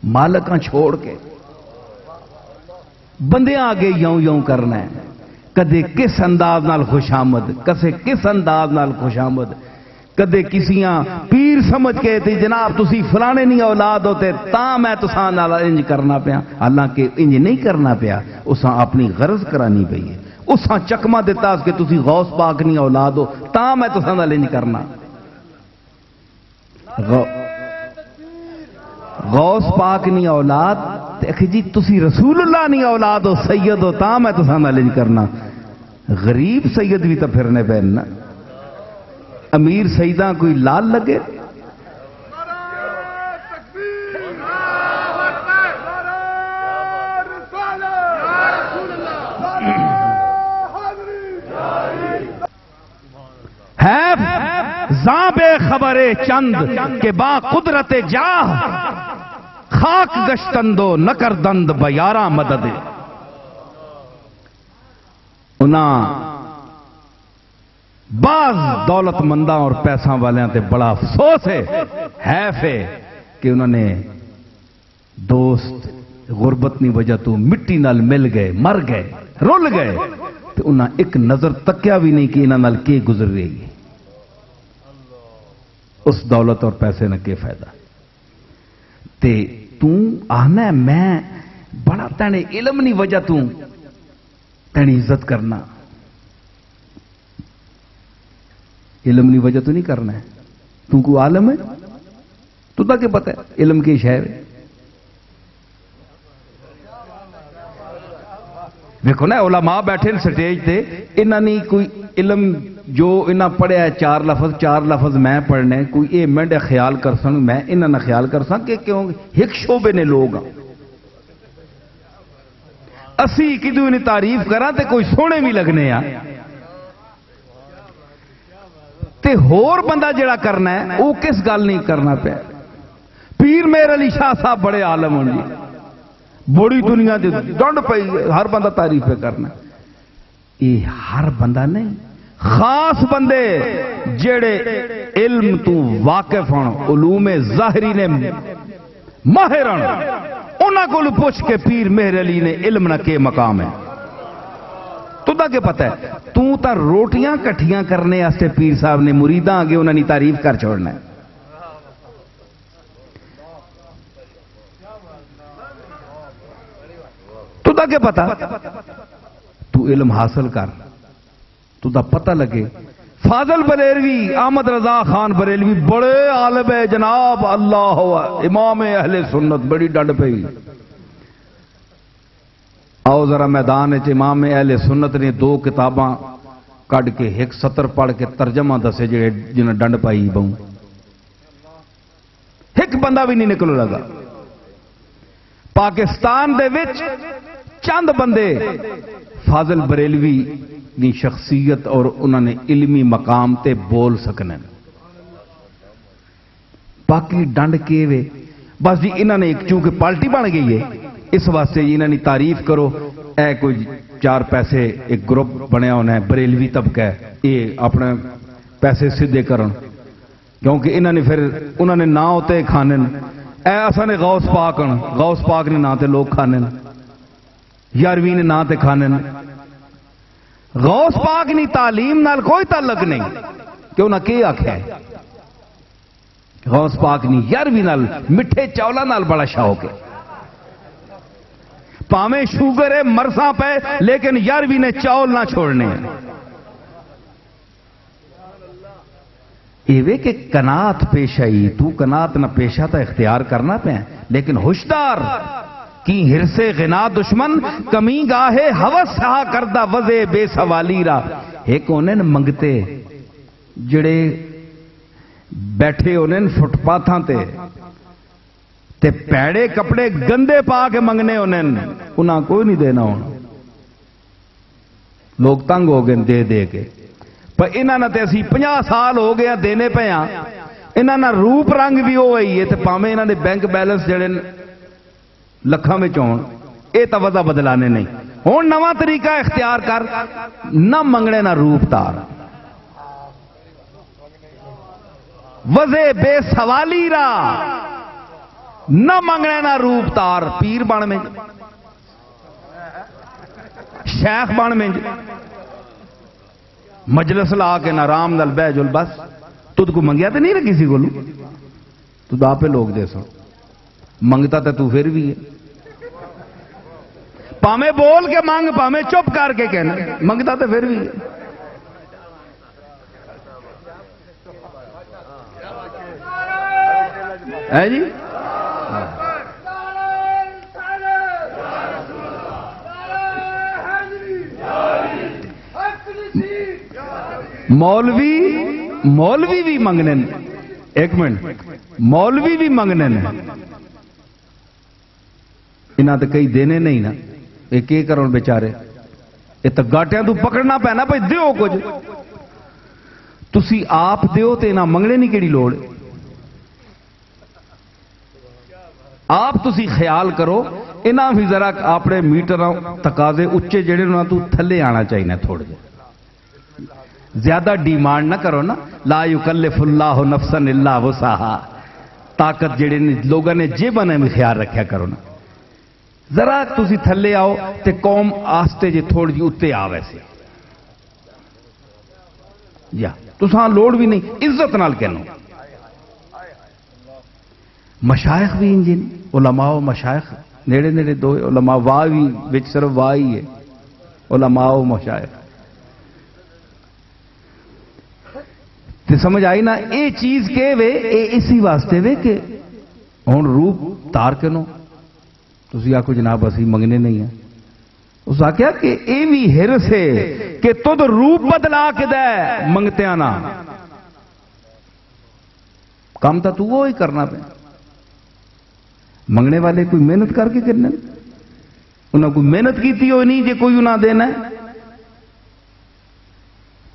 مالکاں چھوڑ کے بندیاں آگے یوں یوں کرنا ہے، کدے کس انداز نال خوش آمد، کسے کس انداز نال خوش آمد، کدے کسیاں پیر سمجھ کے تھی جناب تسی فلانے نہیں اولاد ہوتے تاں میں تساں نال انج کرنا پیا، حالانکہ انج نہیں کرنا پیا، اساں اپنی غرض کرانی پئی ہے، اساں چکما دیتا کہ تسی غوث پاک نہیں اولاد ہو تاں میں تساں نال انج کرنا، غوث پاک نہیں اولاد جی تسی رسول اللہ نہیں اولاد ہو، سید ہو، تاں میں تساں نال انج کرنا، غریب سید بھی تو پھرنے پہ نا، امیر سیداں کوئی لال لگے. زاں بے خبر چند کہ با قدرت جاہ، خاک گشتندو نہ کردند بیاراں مدد. انہاں بعض دولت منداں اور پیسہ والیاں تے بڑا افسوس ہے، حیف ہے کہ انہوں نے دوست غربت نی وجہ تو مٹی نال مل گئے، مر گئے، رل گئے، تو انہاں ایک نظر تکیا بھی نہیں کہ انہاں نال کی گزر رہی ہے. اس دولت اور پیسے نہ کے فائدہ. تے تو آنا ہے میں بڑا تینے علم نہیں وجہ تو تینے عزت کرنا، علم نہیں وجہ تو نہیں کرنا ہے. تو کو عالم ہے، تو تا کہ پتہ ہے علم کی شے ہے. دیکھو نا علماء بیٹھے سٹیج تے، انہاں نے کوئی علم جو انہاں پڑھیا ہے چار لفظ میں پڑھنے، کوئی اے منڈے خیال کر سن، میں انہاں نہ خیال کر سن کہ کیوں ایک شعبے نے لوگ ہاں. اسی کدو انہیں تعریف کرا تے کوئی سونے بھی لگنے آ تے ہور بندہ جڑا کرنا ہے وہ کس گل نہیں کرنا پہ. پیر میر علی شاہ صاحب بڑے عالم ہوں جی، بڑی دنیا دی ڈنڈ پئی، ہر بندہ تعریف پہ کرنا. یہ ہر بندہ نہیں، خاص بندے جڑے علم تو واقف ہوں، علوم ظاہری نے ماہر ہوں، انہاں کو پوچھ کے پیر مہر علی نے علم نہ کے مقام ہے. تو دا کہ پتہ ہے تو تا روٹیاں کٹھیاں کرنے واسطے پیر صاحب نے مریداں آگے انہاں نے تعریف کر چھوڑنا ہے. تو دا کہ پتہ تو علم حاصل کر، تو دا پتہ لگے. فاضل بریلوی، احمد رضا خان بریلوی بڑے عالم ہے جناب، اللہ امام اہل سنت، بڑی ڈنڈ پئی. آؤ ذرا میدان وچ امام اہل سنت نے 2 کتاباں کڈ کے ایک سطر پڑھ کے ترجمہ دسے جڑے جنہیں ڈنڈ پائی بہوں. ایک بندہ بھی نہیں نکلو لگا. پاکستان دے وچ چند بندے فاضل بریلوی دی شخصیت اور انہوں نے علمی مقام تے بول سکنے، باقی ڈنڈ کے وے بس جی. انہوں نے ایک چونکہ پارٹی بن گئی ہے اس واسطے جی انہوں نے تعریف کرو، اے کوئی 4 پیسے ایک گروپ بنیا ہونا ہے بریلوی طبقہ ہے، یہ اپنے پیسے سیدھے کرن، کیونکہ انہوں نے پھر انہوں نے نہ ہوتے کھانے، اے اصا نے غوث پاک نے نہ تے لوگ کھانے، یارویں نے نہ تے کھانے. غوث پاک نی تعلیم نال کوئی تعلق نہیں، کیوں نہ کی آکھیا ہے غوث پاک نی یارویں نال مٹھے چولا نال بڑا شوق ہے. پاویں شوگر ہے مرساں پہ لیکن یارویں نے چاول نہ چھوڑنے. ایوے کہ کنات پیش آئی، تو کنات نہ پیشہ تا اختیار کرنا پہ، لیکن ہوشدار کی ہرسے غنا دشمن، کمی گاہے ہوس سہا کردہ وزے بے سوالی را. ایک انہیں منگتے جڑے بیٹھے انہیں فٹ پاتھاں تے پیڑے کپڑے گندے پا کے منگنے انہاں کوئی نہیں دینا ہونا. لوگ تنگ ہو گئے دے کے، پر انہاں تے اسی 50 سال ہو گیا دینے پہ ہاں. انہاں روپ رنگ بھی ہوئی ہے تے پاویں انہاں دے بینک بیلنس جڑے لکھاں وچ ہون، اے تا وضع بدلانے نہیں. ہن نواں طریقہ اختیار کر، نہ منگنے نہ روپ تار، وزے بے سوالی را، نہ منگنے نہ روپ تار. پیر بن میں شیخ بن میں مجلس لا کے نہ رام نال بہ جل، بس تجھ کو منگیا تو نہیں نا کسی کو، تو آپ لوگ دے سو منگتا تو پھر بھی ہے. پامے بول کے مانگ، پامے چپ کر کے کہنا، منگتا تو پھر بھی ہے. ہے جی مولوی بھی منگنے، ایک منٹ، مولوی بھی منگنے، انہاں تے کئی دینے نہیں نا، یہ کی کرن بیچارے، یہ تو گاٹیاں تو پکڑنا پینا بھائی دیو کچھ، تسی آپ دیو تے انہاں منگنے نہیں کیڑی لوڑ، آپ تسی خیال کرو انہاں بھی ذرا اپنے میٹر تقاضے اچے جڑے انہاں تو تھلے آنا چاہیے تھوڑے جے، زیادہ ڈیمانڈ نہ کرو نا، لا یکلف اللہ نفسا الا وسعہا، طاقت جڑے لوگوں نے جیباں نے بھی خیال رکھیا کرو نا، ذرا تسی تھلے آؤ تے قوم آستے جے تھوڑی جی اتے آ ویسے یا تساں لوڑ بھی نہیں، عزت نال کہنو، مشائخ بھی انجن علماء و مشائخ نیڑے نیڑے دو علماء، واہ بھی وچ صرف واہ ہی ہے، علماء و مشائخ تے سمجھ آئی نا، اے چیز کے وے اے اسی واسطے وے کہ ہن روپ تار کنو تسی آکو جناب اسی منگنے نہیں ہیں، اس آکھیا کہ اے بھی ہرس ہے کہ تد روپ بدلا کے دے منگتے آنا، کام تا تو وہ ہی کرنا پہ، منگنے والے کوئی محنت کر کے کرنے، انہوں کوئی محنت کیتی ہو نہیں جے کوئی انہاں دینا ہے،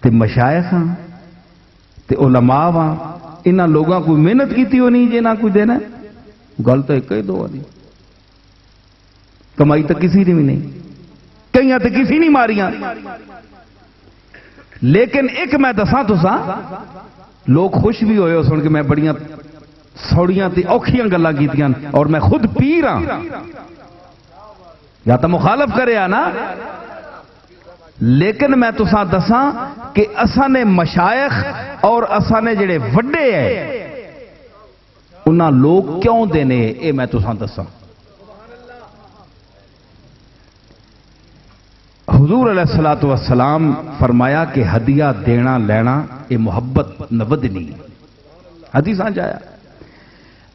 تے مشائخ ہاں تے علماء ہاں انہاں لوگاں کوئی محنت کیتی ہو نہیں جے نہ کوئی دینا ہے، گل تو ایک ہی دو والی، کمائی تو کسی نے بھی نہیں، کئیاں تو کسی نہیں ماریاں، لیکن ایک میں دساں تساں لوگ خوش بھی ہوئے ہو سن کے میں بڑیاں سوڑیاں تے اوکھیاں گلاں کیتیاں اور میں خود پیر ہاں، یا تو مخالف کرے نا، لیکن میں تساں دساں کہ اساں نے مشائخ اور اساں نے جڑے وڈے ہیں انہاں لوگ کیوں دینے اے میں تساں دساں، حضور علیہ الصلوۃ والسلام فرمایا کہ ہدیہ دینا لینا یہ محبت نودنی، حدیثاں جایا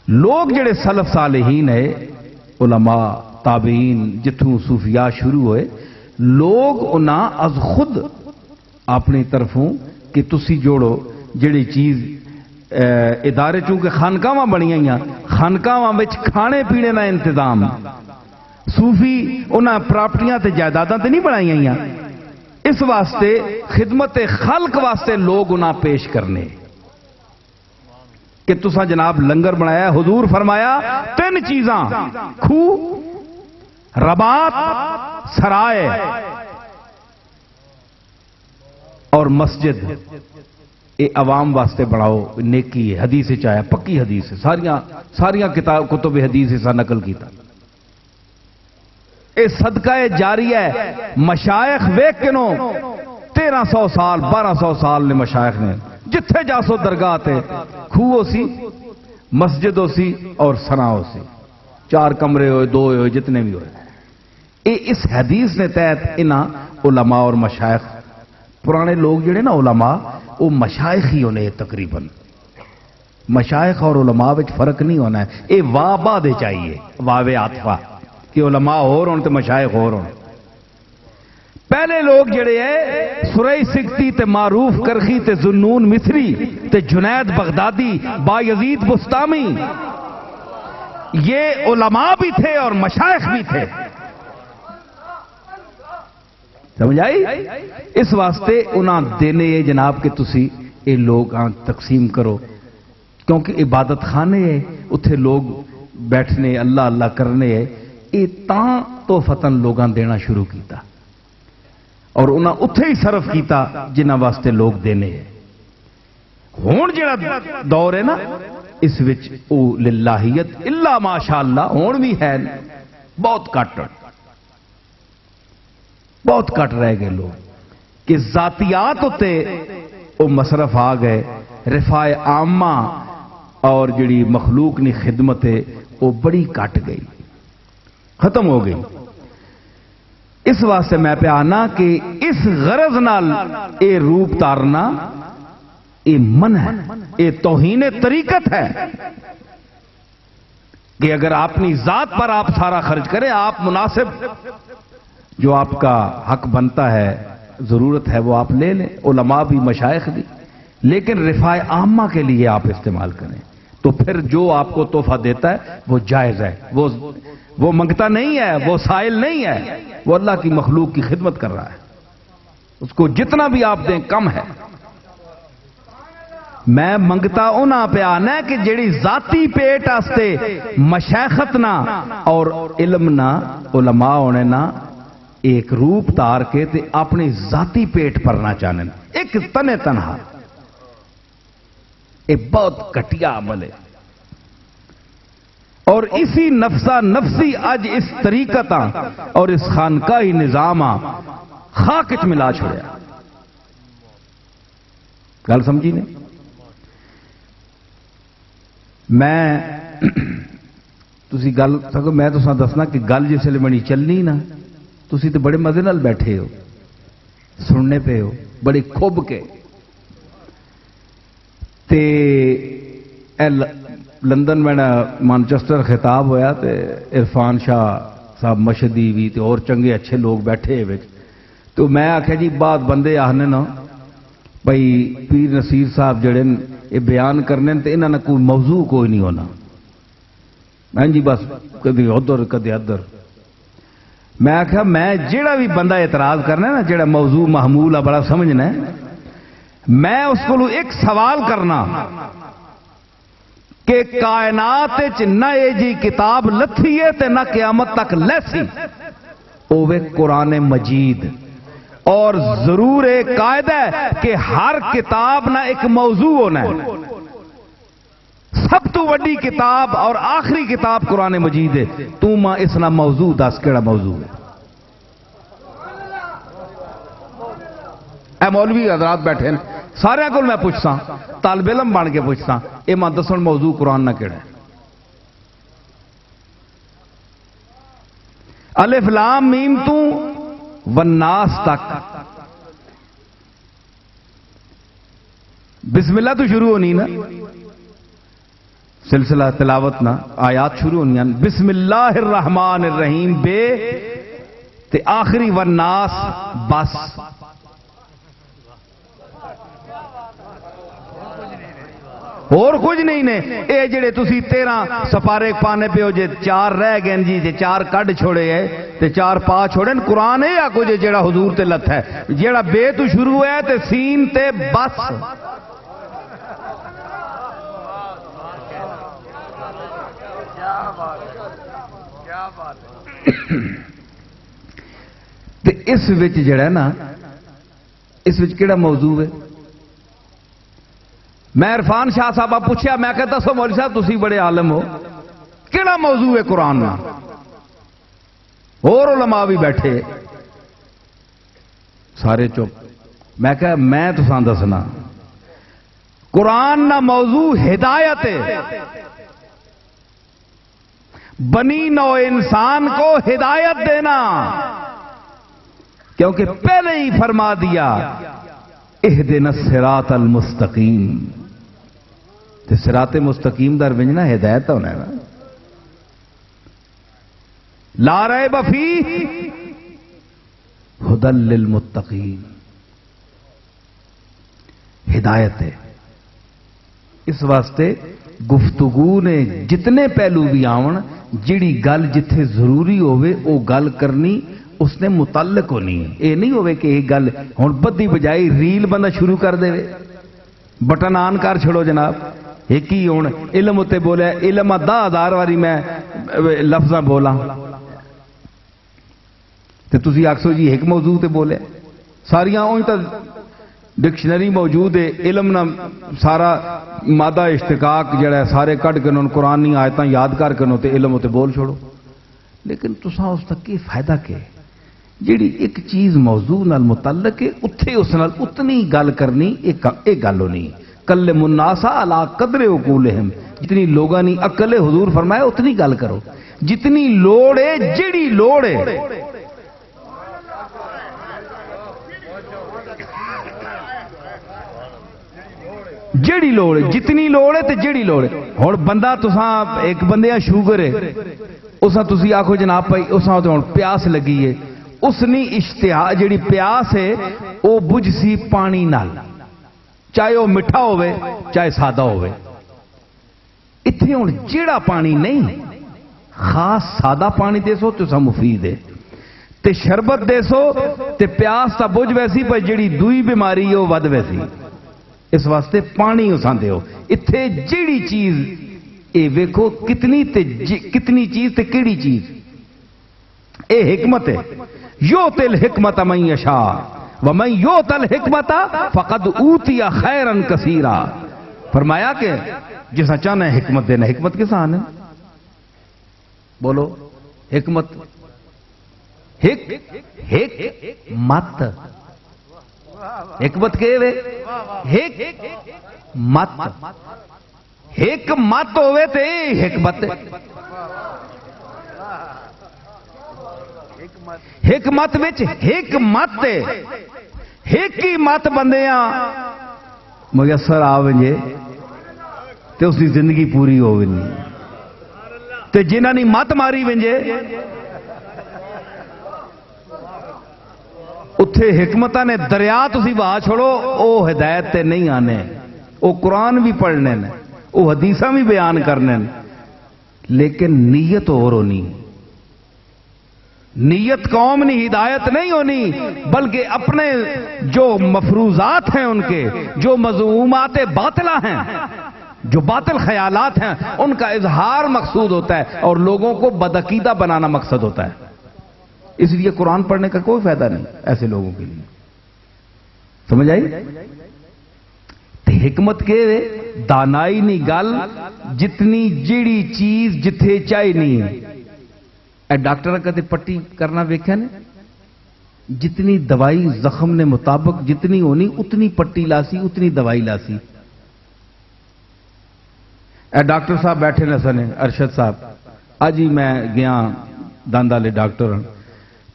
لوگ جڑے سلف صالحین ہے علماء تابعین جتوں صوفیاء شروع ہوئے، لوگ انہاں از خود اپنی طرفوں کہ تسی جوڑو جڑی چیز ادارے چونکہ خانقاواں بنیاں ہیں، خانقاواں وچ کھانے پینے دا انتظام، صوفی انہاں پراپرٹیاں تے جائیداداں تے نہیں بنائی ہیں، اس واسطے خدمت خلق واسطے لوگ انہاں پیش کرنے کہ تساں جناب لنگر بنایا، حضور فرمایا 3 چیزاں، کھو، رباط، سرائے اور مسجد، یہ عوام واسطے بناؤ، نیکی ہے، حدیث چاہے پکی حدیث ہے، ساریاں کتاب کتب حدیث سے نقل کیتا، اے صدقہ جاری ہے، مشائخ ویکھ کے نو 1300 سال 1200 سال نے مشائخ نے جتھے جاسو درگاہ تے کھوہ سی، مسجد ہو سی اور سنا ہو سی، 4 کمرے ہوئے 2 ہوئے جتنے بھی ہوئے، اس حدیث نے تحت انہاں علماء اور مشائخ، پرانے لوگ جڑے نا علماء وہ مشائخ ہی ہونے تقریباً، مشائخ اور علماء وچ فرق نہیں ہونا ہے، اے وابا دے چاہیے، واو عاطفہ کہ علماء ہور ہون تے مشائخ ہور ہون، پہلے لوگ جڑے ہیں سرئی سکتی تے معروف کرخی تے ذنون مصری تے جنید بغدادی با یزید بستامی، یہ علماء بھی تھے اور مشائخ بھی تھے، سمجھ آئی؟ اس واسطے انہاں دینے یہ جناب کہ تسی اے لوگ تقسیم کرو، کیونکہ عبادت خانے ہے اتھے لوگ بیٹھنے اللہ اللہ کرنے ہے، اے تاں تو فتن لوگاں دینا شروع کیتا اور انہاں اتھے ہی صرف کیتا جنہاں واسطے لوگ دینے ہے، ہون جڑا دور ہے نا اس وچ او للہیت الا ماشاءاللہ ہون بھی ہے، بہت کٹ رہ گئے لوگ کہ ذاتیات ہوتے وہ مصرف آ گئے، رفاع عامہ اور جڑی مخلوق نی خدمت ہے وہ بڑی کٹ گئی، ختم ہو گئی، اس واسطے میں پہ آنا کہ اس غرض نال اے روپ تارنا اے من ہے، اے توہین طریقت ہے کہ اگر اپنی ذات پر آپ سارا خرچ کریں، آپ مناسب جو آپ کا حق بنتا ہے ضرورت ہے وہ آپ لے لیں، علماء بھی، مشائخ بھی، لیکن رفاع عامہ کے لیے آپ استعمال کریں، تو پھر جو آپ کو تحفہ دیتا ہے وہ جائز ہے، وہ منگتا نہیں ہے، وہ سائل نہیں ہے، وہ اللہ کی مخلوق کی خدمت کر رہا ہے، اس کو جتنا بھی آپ دیں کم ہے۔ میں منگتا انہاں پہ آنا ہے کہ جڑی ذاتی پیٹ آستے مشائخت نہ اور علم نہ علماء ہونے نہ ایک روپ تار کے تے اپنی ذاتی پیٹ پرنا چاہنے ایک تنے تنہا، ایک بہت گھٹیا عمل ہے، اور اسی نفسا نفسی اج اس طریقتاں اور اس خانقاہی نظاماں خاکچ ملا چھوڑیا۔ گل سمجھی نہیں؟ میں تسی گل سکو میں تو دسنا کہ گل جس ویلے بنی چلنی نا، تسی تو بڑے مزے نال بیٹھے ہو، سننے پہ ہو بڑے کھب کے، تے لندن میں مانچسٹر خطاب ہویا تے عرفان شاہ صاحب مشہدی بھی تے اور چنگے اچھے لوگ بیٹھے وچ، تو میں آخیا جی بعد بندے آخنے نا بھائی پیر نصیر صاحب جڑے یہ بیان کرنے تے انہاں نے کوئی موضوع کوئی نہیں ہونا، میں جی بس کدی ادھر کدی ادھر۔ میں آخیا میں جیڑا بھی بندہ اعتراض کرنا نا، جیڑا موضوع محمول ہے بڑا سمجھنا ہے، میں اس کو ایک سوال کرنا کہ کائنات نہ یہ جی کتاب لتھی ہے تے نہ قیامت تک لیسی اوے قرآن مجید، اور ضرور ایک قاعدہ ہے کہ ہر کتاب نہ ایک موضوع ہونا ہے، سب تو بڑی کتاب اور آخری کتاب قرآن مجید ہے، تو ماں اس نہ موضوع دس کیڑا موضوع ہے؟ اے مولوی حضرات بیٹھے ہیں سارے کو میں پوچھتا، طالب علم بن کے پوچھتا، اے ماں دسن موضوع قرآن نہ کیڑا ہے؟ الف لام میم تو والناس تک بسم اللہ تو شروع ہونی نا، سلسلہ تلاوت نا آیات شروع ہونی بسم اللہ الرحمن الرحیم بے تے آخری والناس بس، اور کچھ نہیں نے۔ اے جڑے تسی 13 سپارے پانے پہ ہو جے 4 رہ گئے جی، جے 4 کڈ چھوڑے ہے تے 4 پا چھوڑے، قرآن ہے یا کچھ جڑا حضور تے لت ہے، جڑا بے تو شروع ہے تے سین تے بس۔ تے اس وچ جڑا ہے نا، اس وچ کیڑا موضوع ہے؟ میں عرفان شاہ صاحب پوچھا، میں کہتا سو مولوی صاحب تسی بڑے عالم ہو، کیڑا موضوع ہے قرآن میں؟ اور علماء بھی بیٹھے سارے چپ۔ میں کہا میں تساں دسنا، قرآن نہ موضوع ہدایت ہے، بنی نو انسان کو ہدایت دینا، کیونکہ پہلے ہی فرما دیا اہدنا الصراط المستقیم، تو صراط مستقیم در ونجنا ہدایت ہونا ہے نا، لا ریب فیہ ھدی للمتقین، ہدایت ہے۔ اس واسطے گفتگو نے جتنے پہلو بھی آون، جڑی گل جتھے ضروری ہوئے او گل کرنی اس نے متعلق ہونی ہے، یہ نہیں ہوئے کہ یہ گل ہوں بدی بجائی ریل بندہ شروع کر دے، بٹن آن کر چھڑو جناب، ایک ہی ہوں علم اتنے بولے، علم 10,000 واری میں لفظاں بولا تو تسی آکسو جی ایک موضوع تے بولے، ساریاں اون تا ڈکشنری موجود ہے، علم نہ سارا مادہ اشتقاق جڑا ہے سارے کٹ کے انہوں قرآن نہیں آیتاں یاد کر کے انہوں تے علم اتنے بول چھوڑو، لیکن تساں اس تک کی فائدہ کے جیڑی ایک چیز موضوع نال متعلق ہے اتھے اس نال اتنی گل کرنی، ایک گل ہونی، کلم الناس علی قدر عقولہم، جتنی لوگاں نی عقل ہے حضور فرمایا اتنی گل کرو، جتنی لوڑ ہے، جیڑی لوڑ ہے، جیڑی لوڑ ہے، جتنی لوڑ ہے تے جیڑی لوڑ ہے۔ ہن بندہ تساں ایک بندے شوگر ہے، اساں تسی آکھو جناب بھائی اساں تے ہن پیاس لگی ہے، اس نے اشتہا جڑی پیاس ہے وہ بجھ سی پانی نال، چاہے وہ میٹھا ہوئے چاہے سادہ ہوئے۔ اتنے ہوں جیڑا پانی نہیں، خاص سادہ پانی دے سو تو سا مفید ہے، تے شربت دے سو تے پیاس تا بجھ ویسی پر جڑی دوئی بیماری ہے وہ ود ویسی، اس واسطے پانی اساں دے ہو۔ اتھے جیڑی چیز اے ویکھو کتنی چیز تے کیڑی چیز، اے حکمت ہے۔ یؤتی الحکمت من یشاء ومن یؤت الحکمت فقد اوتی خیرا کثیرا۔ فرمایا کہ جسا چاہنا ہے حکمت دینا، حکمت کس آن ہے؟ بولو حکمت، حکمت حکمت کے وے حکمت، حکمت ہوئے تے حکمت، حکمت وچ حکمت ایک ہی مت بندیاں میسر آ ونجے تے اس کی زندگی پوری ہو ونی، تے جنہاں نے مت ماری ونجے اتھے حکمتاں نے دریا تسی بہا چھوڑو، او ہدایت تے نہیں آنے، او قرآن بھی پڑھنے نے، او حدیثاں بھی بیان کرنے نے، لیکن نیت اور ہونی، نیت قوم نے ہدایت نہیں ہونی، بلکہ اپنے جو مفروضات ہیں ان کے، جو مذمومات باطلہ ہیں، جو باطل خیالات ہیں، ان کا اظہار مقصود ہوتا ہے اور لوگوں کو بدعقیدہ بنانا مقصد ہوتا ہے۔ اس لیے قرآن پڑھنے کا کوئی فائدہ نہیں ایسے لوگوں کے لیے، سمجھ آئی؟ حکمت کے دانائی نہیں گل، جتنی جیڑی چیز جتھے چاہی نہیں ہے۔ اے ڈاکٹر کہتے پٹی کرنا ویکھیا نے، جتنی دوائی زخم نے مطابق جتنی ہونی اتنی پٹی لاسی، اتنی دوائی لاسی۔ اے ڈاکٹر صاحب بیٹھے نے سنے ارشد صاحب، آج ہی میں گیا دند والے ڈاکٹر،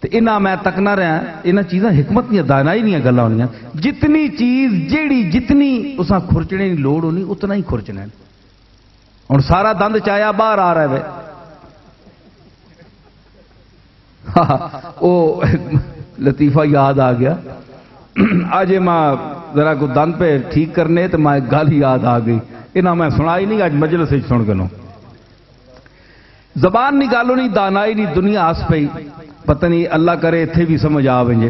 تو انہاں میں تکنا رہا انہاں چیزاں حکمت نہیں دانائی نہیں گلاں ہونیاں، جتنی چیز جیڑی جتنی اساں کھرچنے کی لوڑ ہونی اتنا ہی کھرچنا ہے۔ ہن سارا دند چایا باہر آ رہا ہے، او لطیفہ یاد آ گیا، آج میں ذرا کو دند پہ ٹھیک کرنے تو میں گل یاد آ گئی، انہاں میں سنائی نہیں، آج مجلس سے سن کے نو زبان نہیں گالو نہیں دانائی نہیں دنیا آس پئی، پتہ نہیں اللہ کرے اتھے بھی سمجھ آ ونجے۔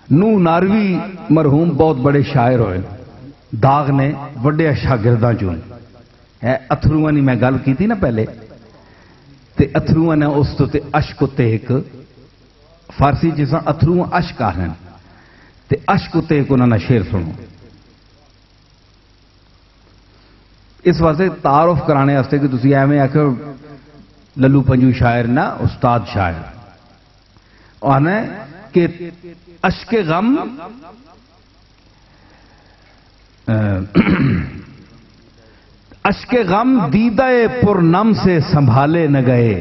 نوح ناروی مرحوم بہت بڑے شاعر ہوئے، داغ نے بڑے شاگرداں چوں ہے، اتھرواں نہیں میں گل کی تھی نا پہلے، تے اتھرواں نے اس تو تے اشک تے ایک فارسی جیسا اتھرواں اشک آہن، تے اشک تے ایک انہوں نے شعر سنو، اس واسطے تعارف کرانے واسطے کہ تسی ایویں آکھو للو پنجو شاعر نہ استاد شاعر، آنا کہ اشک غم اشک غم دیدہ پر نم سے سنبھالے نہ گئے،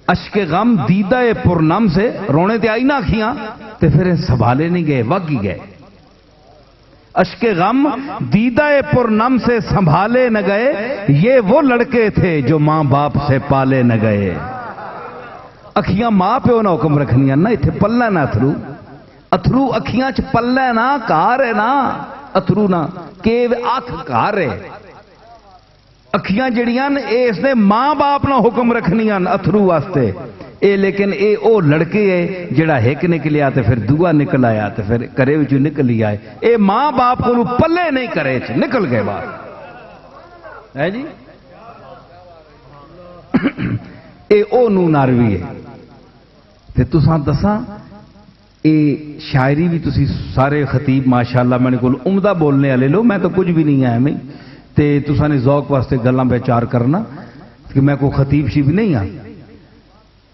اشک غم دیدہ پر نم سے رونے تے آئی نہ کھیاں تے پھر سنبھالے نہیں گئے، وگ ہی گئے۔ اشک غم دیدہ پر نم سے سنبھالے نہ گئے، یہ وہ لڑکے تھے جو ماں باپ سے پالے نہ گئے۔ اکھیاں ماں پیو نہ حکم رکھنیاں نہ، اتھے پلہ نہ اتھرو، اتھرو اکھیاں چ پلہ نہ کار ہے نہ، اتھرو نہ کہ آنکھ کار ہے، اکھیاں جڑیاں اے اس نے ماں باپ نہ حکم رکھنیاں اتھرو واسطے، اے لیکن اے او لڑکے ہے جڑا ایک نکلیا تے پھر دوسرا نکل آیا تے پھر کرے وچوں نکل ہی آئے، اے ماں باپ کو پلے نہیں کرے نکل گئے باہر ہے جی۔ اے او نوح ناروی ہے تے تساں دساں اے شاعری بھی تسی سارے خطیب ماشاءاللہ میں نے کول عمدہ بولنے والے لو، میں تو کچھ بھی نہیں ہے میں تے تساں نے ذوق واسطے گلاں بیچار کرنا کہ میں کوئی خطیب شی بھی نہیں ہاں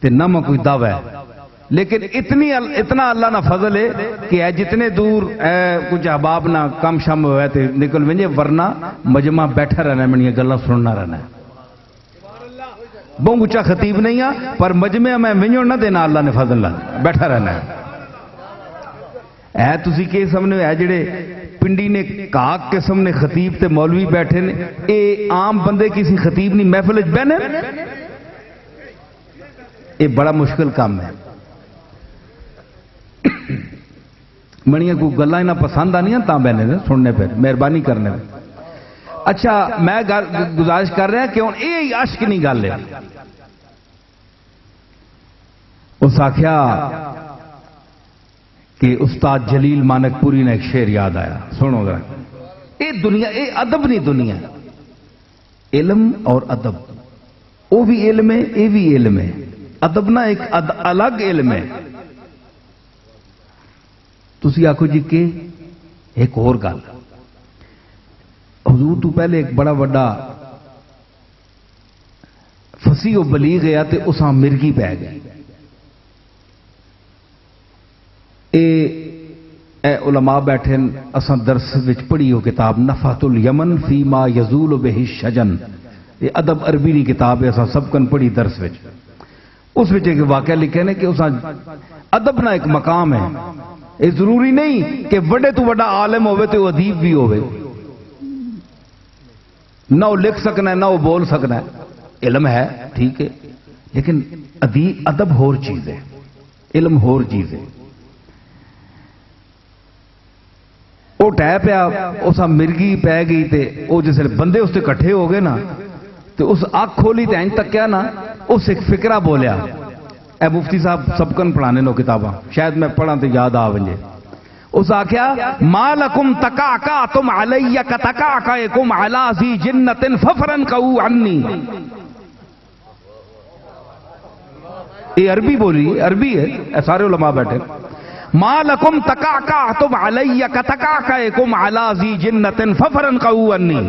تے نہ میں کوئی دعوی ہے، لیکن اتنا اللہ نہ فضل ہے کہ اے جتنے دور اے کچھ احباب نہ کم شم ہوئے تے نکل ونجے، ورنہ مجمع بیٹھا رہنا ہے، منی گلاں سننا رہنا ہے۔ بہت اونچا خطیب نہیں ہاں پر مجمع میں ونجو نہ دینا، اللہ نے فضل بیٹھا رہنا ہے۔ اے تسی کے سامنے اے جڑے پنڈی نے کاک قسم نے خطیب تے مولوی بیٹھے نے، اے عام بندے کسی خطیب نہیں محفل وچ بہنے، یہ بڑا مشکل کام ہے. منیا کوئی گلا نہ پسند آنی تا بہنے نے سننے پھر مہربانی کرنے پہ. اچھا میں گزارش کر رہا کہ ہوں یہ عشق نہیں گل ہے. اس آخیا کہ استاد جلیل مانک پوری نے ایک شعر یاد آیا, سنو ذرا. یہ دنیا یہ ادب نہیں, دنیا علم اور ادب, وہ بھی علم ہے یہ بھی علم ہے. ادب نہ ایک الگ علم ہے. تسی آخو جی کہ ایک اور گل, حضور تو پہلے ایک بڑا بڑا فصیح و بلیغ ہے تے اساں مرگی پہ گئے. اے علماء بیٹھے اساں درس وچ پڑھی ہو کتاب نفحۃ الیمن فی ما یزول بہ الشجن. یہ ادب عربی کی کتاب ہے, اساں سب کن پڑھی درس وچ. اس وچ ایک واقعہ لکھے نے کہ اساں ادب نہ ایک مقام ہے. یہ ضروری نہیں کہ وڈے تو وڈا عالم ہوئے تو ادیب بھی ہوئے. نہ وہ لکھ سکنا ہے نہ وہ بول سکنا ہے. علم ہے ٹھیک ہے, لیکن ادب ہور چیز ہے, علم ہور چیز ہے. وہ ٹہ پیا اس مرگی پی گئی تے وہ جس بندے اس سے کٹھے ہو گئے نا تو اس اکھ کھولی تے اینج تکیا نا, اس ایک فکرہ بولیا. اے مفتی صاحب سب کن پڑھانے نو کتاباں, شاید میں پڑھا تے یاد آ ونجے. اس آخیا ما لکم تکعکعتم علی کتکعکعکم علی ذی جنۃ ففرنقوا عنی. یہ عربی بولی, عربی ہے, سارے علماء بیٹھے. ما لکم تکعکعتم علی کتکعکعکم علی ذی جنۃ ففرنقوا عنی.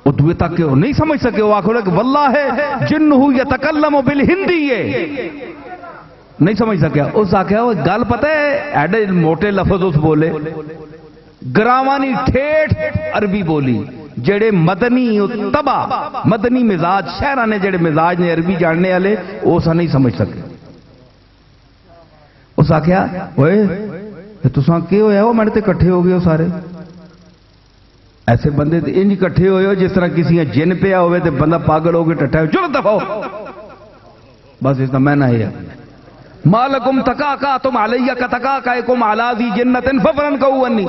وہ دوے تک وہ نہیں سمجھ سکے. وہ آخر کہ واللہ جنہ یتکلم بالہندی, نہیں سمجھ سکیا. اس آخیا وہ گل پتہ ہے ایڈے موٹے لفظ اس بولے, گراوانی ٹھیٹھ عربی بولی. جڑے مدنی تبا مدنی مزاج شہرہ نے جڑے مزاج نے عربی جاننے والے وہ سا نہیں سمجھ سکے. اس آخیا اوئے تساں کی ہویا ہو میں تے کٹھے ہو گئے ہو سارے. ایسے بندے انج کٹھے ہوئے ہو جس طرح کسی جن پیا ہوئے تے بندہ پاگل ہو کے ٹٹھا ہو, چلو دفعو. بس اس کا میں نہ ہے ما لکم تکعکعتم علی کتکعکعکم علی ذی جنۃ ففرنقوا عنی.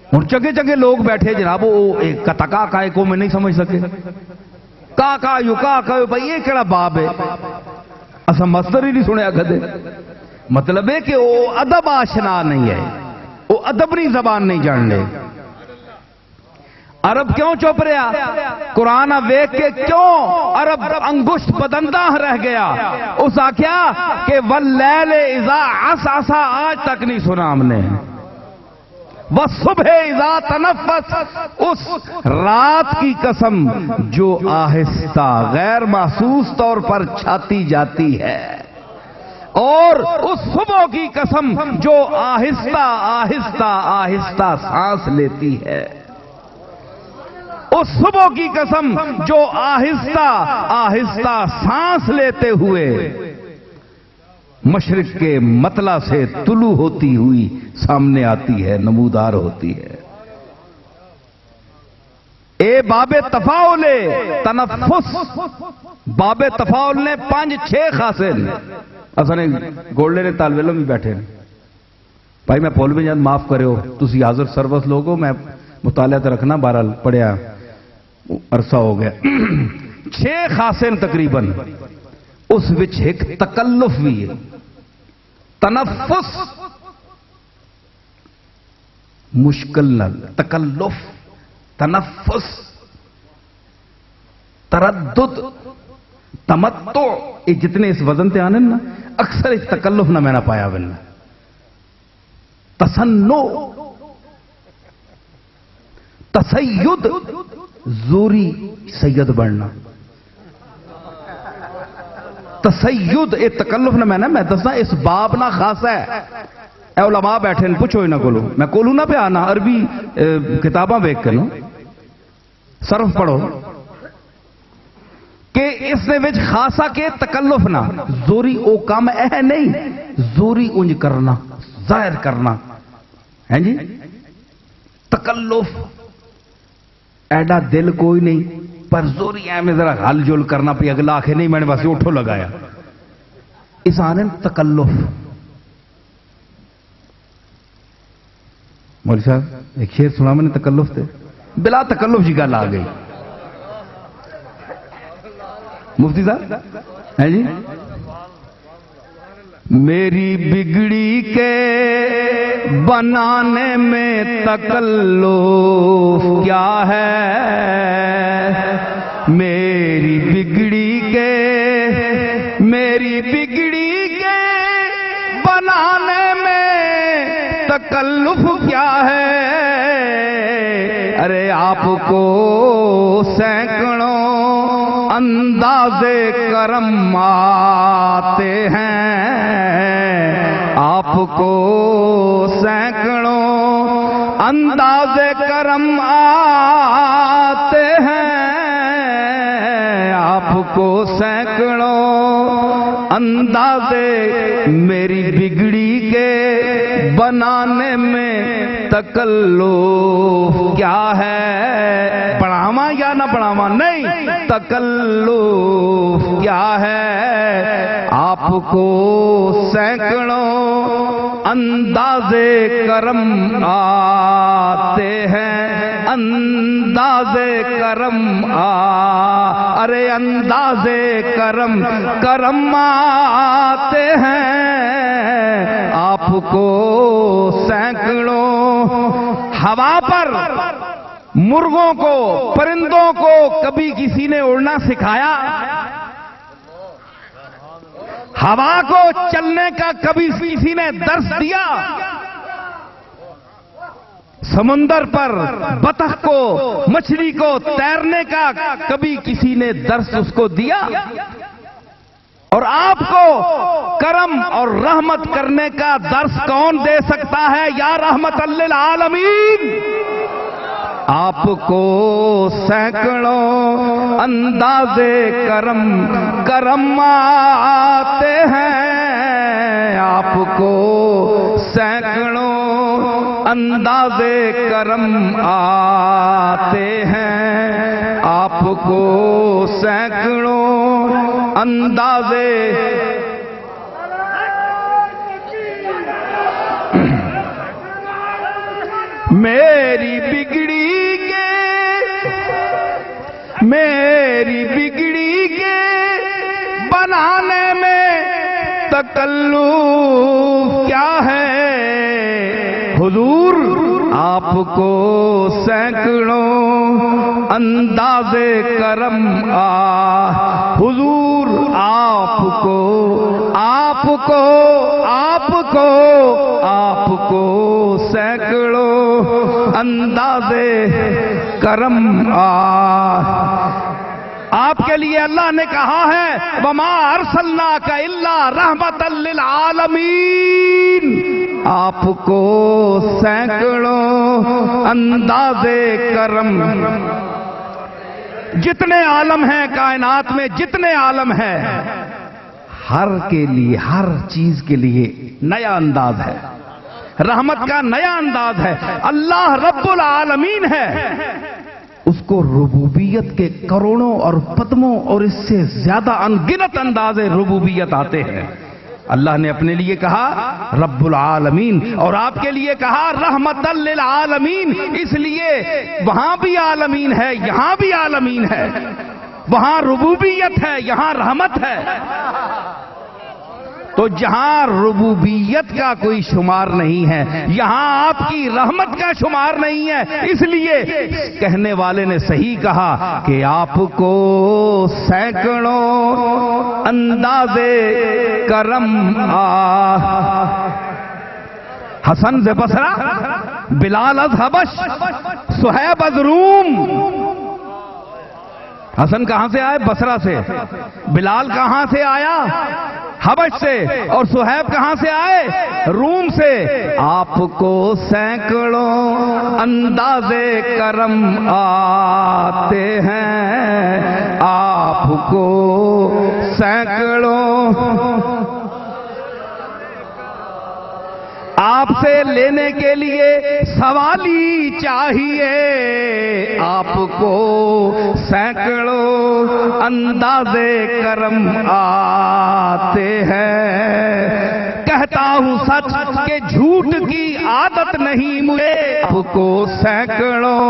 اور چگے چگے لوگ بیٹھے جناب وہ کتکعکعکم میں نہیں سمجھ سکے. کا بھائی یہ کیڑا باب ہے, اسا مصدر ہی نہیں سنیا کدے. مطلب ہے کہ وہ ادب آشنا نہیں ہے, وہ ادبری زبان نہیں جاننے. عرب کیوں چپ رہا؟ قرآن ویک کے کیوں عرب انگشت بدندہ رہ گیا؟ اس آخیا کہ واللیل اذا عسعس, آج تک نہیں سنا ہم نے. والصبح اذا تنفس, اس رات کی قسم جو آہستہ غیر محسوس طور پر چھاتی جاتی ہے, اور اس صبح کی قسم جو آہستہ آہستہ آہستہ سانس لیتی ہے. اس صبح کی قسم جو آہستہ آہستہ سانس لیتے ہوئے مشرق کے مطلع سے طلوع ہوتی ہوئی سامنے آتی ہے, نمودار ہوتی ہے. اے باب تفاعل تنفس, باب تفاعل نے 5-6 خاصے نے. اصل گولڈے نے طالب علم بھی بیٹھے ہیں بھائی, میں پول میں جان معاف کرے ہو, تسی حاضر سروس لوگو, میں مطالعہ تو رکھنا بہرحال پڑھیا عرصہ ہو گیا. 6 خاصے تقریباً. اس وچ ایک تکلف بھی ہے, تنفس مشکل نہ, تکلف, تنفس, تردد, تمتع, یہ جتنے اس وزن تے آنے نا اکثر اس تکلف نہ میں نہ پایا بننا. تسنو, تسید, زوری سید بننا. تسید اے تکلف نہ میں دسنا اس باب نہ خاص ہے. اے علماء بیٹھے ہیں, پوچھو نہ کولو, میں کولو نہ پہ آنا, عربی کتاباں دیکھ کے نو صرف پڑھو کہ اس نے وچ خاصا کے تکلف نہ, زوری او کام اے نہیں, زوری انج کرنا, ظاہر کرنا ہے جی. تکلف ایڈا دل کوئی نہیں, پر زوریاں میں ذرا ہل جل کرنا پہ اگلا آخر نہیں میں نے بس اٹھو لگایا اس آنے تکلف مولوی صاحب ایک شعر سنا میں نے تکلف تھے بلا تکلف جی گل آ گئی مفتی صاحب ہے جی میری بگڑی کے بنانے میں تکلف کیا ہے میری بگڑی کے بنانے میں تکلف کیا ہے ارے آپ کو سینکڑوں انداز کرم آتے ہیں آپ کو سینکڑوں انداز کرم آتے ہیں آپ کو سینکڑوں انداز میری بگڑی کے بنانے میں تکلف کیا ہے بڑھاوا یا نہ بڑھاوا نہیں تکلف کیا ہے آپ کو سینکڑوں انداز کرم آتے ہیں انداز کرم ارے انداز کرم آتے ہیں آپ کو سینکڑوں ہوا پر مرغوں کو پرندوں کو کبھی کسی نے اڑنا سکھایا ہوا کو چلنے کا کبھی کسی نے درس دیا سمندر پر بطخ کو مچھلی کو تیرنے کا کبھی کسی نے درس اس کو دیا اور آپ کو کرم اور رحمت کرنے کا درس کون دے سکتا ہے یا رحمت للعالمین آپ کو سینکڑوں انداز کرم آتے ہیں آپ کو سینکڑوں انداز کرم آتے ہیں آپ کو سینکڑوں انداز میری بگڑی کے بنانے میں تکلف کیا ہے حضور آپ کو سینکڑوں انداز کرم حضور آپ کو سینکڑوں انداز کرم آپ کے لیے اللہ نے کہا ہے وَمَا أَرْسَلْنَاكَ إِلَّا رَحْمَةً لِّلْعَالَمِينَ آپ کو سینکڑوں انداز کرم جتنے عالم ہیں کائنات میں جتنے عالم ہیں ہر کے لیے ہر چیز کے لیے نیا انداز ہے رحمت کا نیا انداز ہے اللہ رب العالمین ہے اس کو ربوبیت کے کروڑوں اور پدموں اور اس سے زیادہ انگنت انداز ربوبیت آتے ہیں اللہ نے اپنے لیے کہا رب العالمین اور آپ کے لیے کہا رحمت للعالمین اس لیے وہاں بھی عالمین ہے یہاں بھی عالمین ہے وہاں ربوبیت ہے یہاں رحمت ہے تو جہاں ربوبیت کا کوئی شمار نہیں ہے یہاں آپ کی رحمت کا شمار نہیں ہے اس لیے کہنے والے نے صحیح کہا کہ آپ کو سینکڑوں انداز کرم حسن سے بصرہ بلال از حبش صہیب از روم حسن کہاں سے آئے بصرہ سے بلال کہاں سے آیا حبش سے اور صہیب کہاں سے آئے روم سے آپ کو سینکڑوں انداز کرم آتے ہیں آپ کو سینکڑوں آپ سے لینے کے لیے سوالی چاہیے، آپ کو سینکڑوں اندازے کرم آتے ہیں، کہتا ہوں سچ کہ جھوٹ کی عادت نہیں مجھے، آپ کو سینکڑوں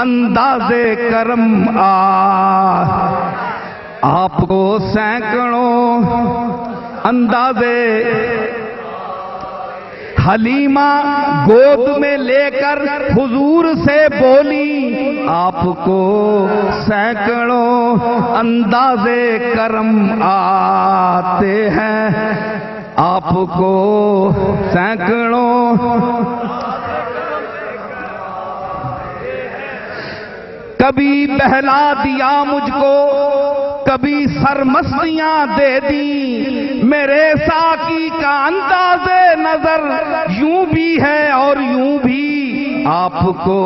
اندازے کرم آپ کو سینکڑوں اندازے۔ حلیمہ گود میں لے کر حضور سے بولی، آپ کو سینکڑوں اندازے کرم آتے ہیں، آپ کو سینکڑوں۔ کبھی بہلا دیا مجھ کو، کبھی سرمستیاں دے دی، میرے ساقی کا انداز نظر یوں بھی ہے اور یوں بھی، آپ کو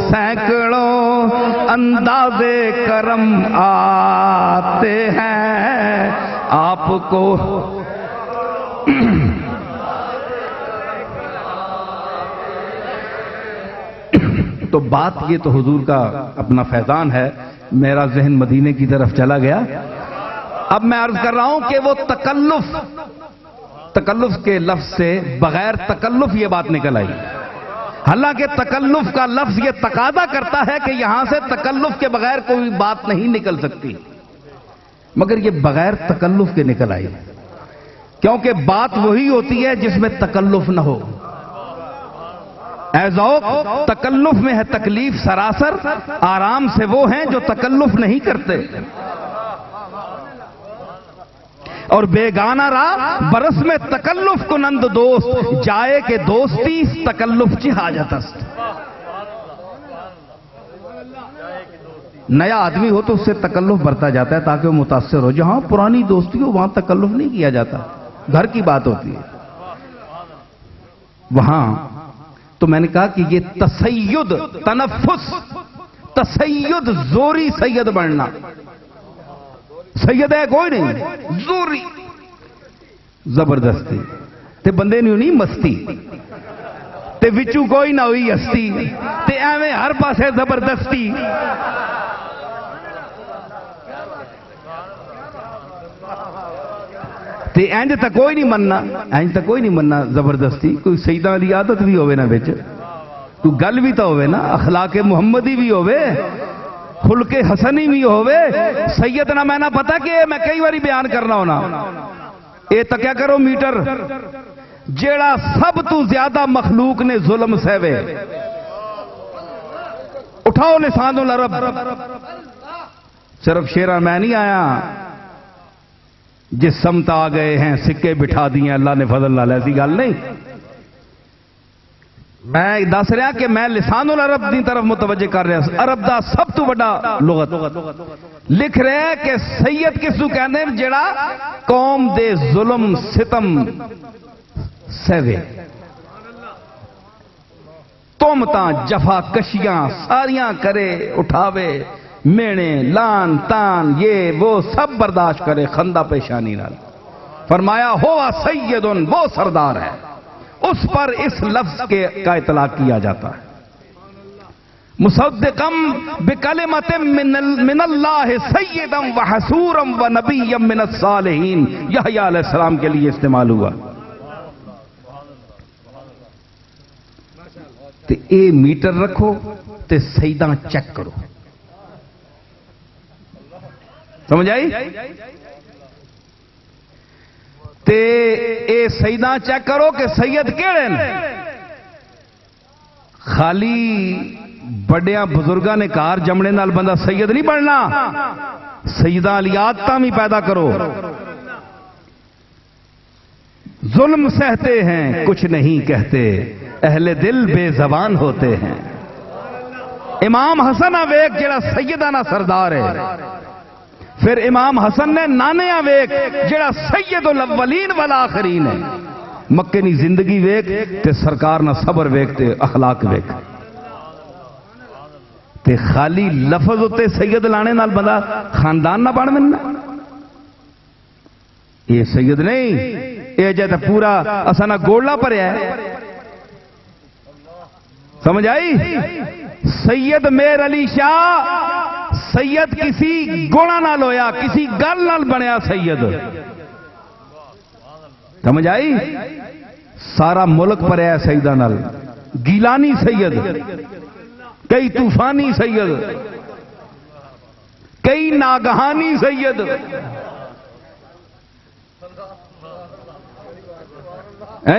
سینکڑوں اندازے کرم آتے ہیں، آپ کو۔ تو بات یہ تو حضور کا اپنا فیضان ہے، میرا ذہن مدینے کی طرف چلا گیا۔ اب میں عرض کر رہا ہوں کہ وہ تکلف کے لفظ سے بغیر تکلف یہ بات نکل آئی، حالانکہ تکلف کا لفظ یہ تقاضا کرتا ہے کہ یہاں سے تکلف کے بغیر کوئی بات نہیں نکل سکتی، مگر یہ بغیر تکلف کے نکل آئی، کیونکہ بات وہی ہوتی ہے جس میں تکلف نہ ہو۔ اے ذوق، تکلف میں ہے تکلیف سراسر، آرام سے وہ ہیں جو تکلف نہیں کرتے۔ اور بیگانہ راہ برس میں تکلف کنند دوست، جائے کہ دوستی تکلف چی حاجت است۔ نیا آدمی ہو تو اس سے تکلف برتا جاتا ہے تاکہ وہ متاثر ہو، جہاں پرانی دوستی ہو وہاں تکلف نہیں کیا جاتا، گھر کی بات ہوتی ہے وہاں۔ تو میں نے کہا کہ یہ تسید، تنفس، تسید، زوری سید بننا، سید ہے کوئی نہیں، زوری زبردستی تے بندے نہیں ہونی مستی تے وچوں کوئی نہ ہوئی ہستی تے ایویں ہر پاسے زبردستی۔ تے انج تک کوئی نہیں مننا، انج تک کوئی نہیں مننا زبردستی، کوئی سیداں دی عادت بھی ہوئے نا وچ، کوئی گل بھی تو ہوئے نا، اخلاق محمدی بھی ہوئے، خلق حسنی بھی ہوئے۔ سیدنا میں نہ پتا کہ میں کئی باری بیان کرنا ہونا، اے تکیا کرو میٹر جیڑا سب تو زیادہ مخلوق نے ظلم سہوے، اٹھاؤ لسان العرب۔ صرف شیرہ میں نہیں آیا، جس سمت آ گئے ہیں سکے بٹھا دیے اللہ نے فضل نال، ایسی گل نہیں۔ میں دس رہا کہ میں لسان العرب دی طرف متوجہ کر رہا، عرب دا سب تو بڑا لغت لکھ رہے کہ سید کسو کہنے جڑا قوم دے ظلم ستم سہوے، تومتاں جفا کشیاں ساریاں کرے، اٹھاوے مینے لان تان یہ وہ سب برداشت کرے خندہ پیشانی نال۔ فرمایا ہوا سیدن، وہ سردار ہے، اس پر اس لفظ کا اطلاق کیا جاتا ہے۔ مصدقم بکلمت من اللہ سیدا وحسورا ونبیا من الصالحین، یحییٰ علیہ السلام کے لیے استعمال ہوا۔ تے اے میٹر رکھو تے سیداں چیک کرو، سمجھ آئی؟ تے اے سیداں چیک کرو کہ سید کیڑے نے، خالی بڑیاں بزرگاں نے کار جمنے نال بندہ سید نہیں بننا، سیداں علی عادتاں بھی پیدا کرو۔ ظلم سہتے ہیں کچھ نہیں کہتے، اہل دل بے زبان ہوتے ہیں۔ امام حسن ویک جڑا سیدانہ سردار ہے، پھر امام حسن نے نانیاں ویک جڑا سید الاولین والآخرین ہے۔ مکے نی زندگی ویک تے سرکار نہ صبر ویک تے اخلاق ویک، تے خالی لفظ تے سید لانے نال بندہ خاندان نہ بن مننا، یہ سید نہیں، یہ جے تے پورا اسانا گوڑلا پریا ہے. سمجھ آئی؟ سید میر علی شاہ سید کسی گوڑا نال ہویا، کسی گل نال بنیا سید. سمجھ آئی؟ سارا ملک پریا سیدہ نال. گیلانی سید، کئی طوفانی سید، کئی ناگہانی سید.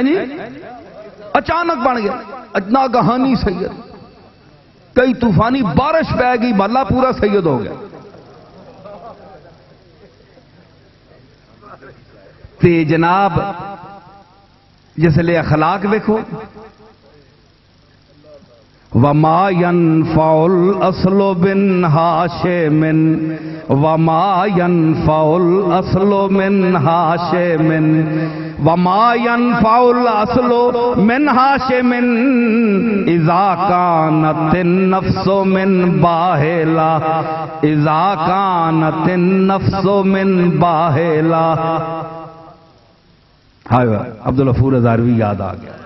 جی اچانک بن گیا ناگہانی سید، کئی طوفانی بارش پہ گئی محلہ پورا سید ہو گیا. تے جناب جس لئے اخلاق دیکھو، وَمَا يَنْفَعُ الْأَصْلُ بِنْ هَاشِمٍ وَمَا يَنْفَعُ الْأَصْلُ مِنْ هَاشِمٍ وَمَا يَنْفَعُ الْأَصْلُ مِنْ هَاشِمٍ إِذَا كَانَتِ النَّفْسُ مِنْ بَاهِلَةٍ إِذَا كَانَتِ النَّفْسُ مِنْ بَاهِلَةٍ. عبدالغفور ہزاروی یاد آ گیا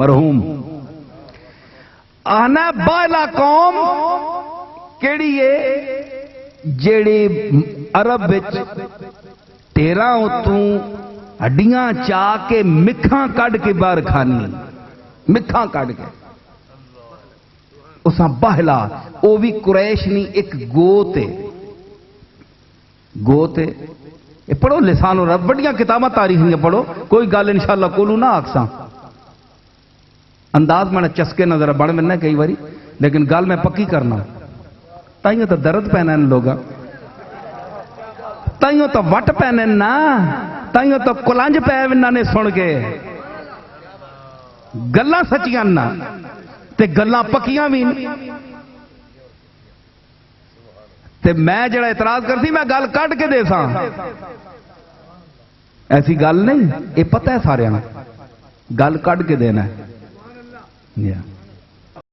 مرحوم. آنا بالا قوم کیڑی ہے جیڑی عرب وچ تیرا اتوں ہڈیاں چاہ کے مکھاں کڈ کے باہر کھانی، مکھاں کڈ کے اساں باہلا. او بھی قریش نہیں، ایک گوت ہے. گوت ہے. پڑھو لسان عرب، بڑیاں کتاباں تاریخیاں پڑھو. کوئی گل انشاءاللہ کولو نہ آکساں، انداز میں چسکے نظر بڑھ ملنا کئی باری، لیکن گل میں پکی کرنا. تائیوں تو درد پینا ان لوگاں، تائیوں تو وٹ پینے نا، تائیوں تو کلنج پے انہاں نے سن کے. گلاں سچیاں نا تے گلاں پکیاں بھی. تے میں جڑا اعتراض کرتی میں گل کٹ کے دے ساں، ایسی گل نہیں. یہ پتہ ہے سارے گل کٹ کے دینا ہے.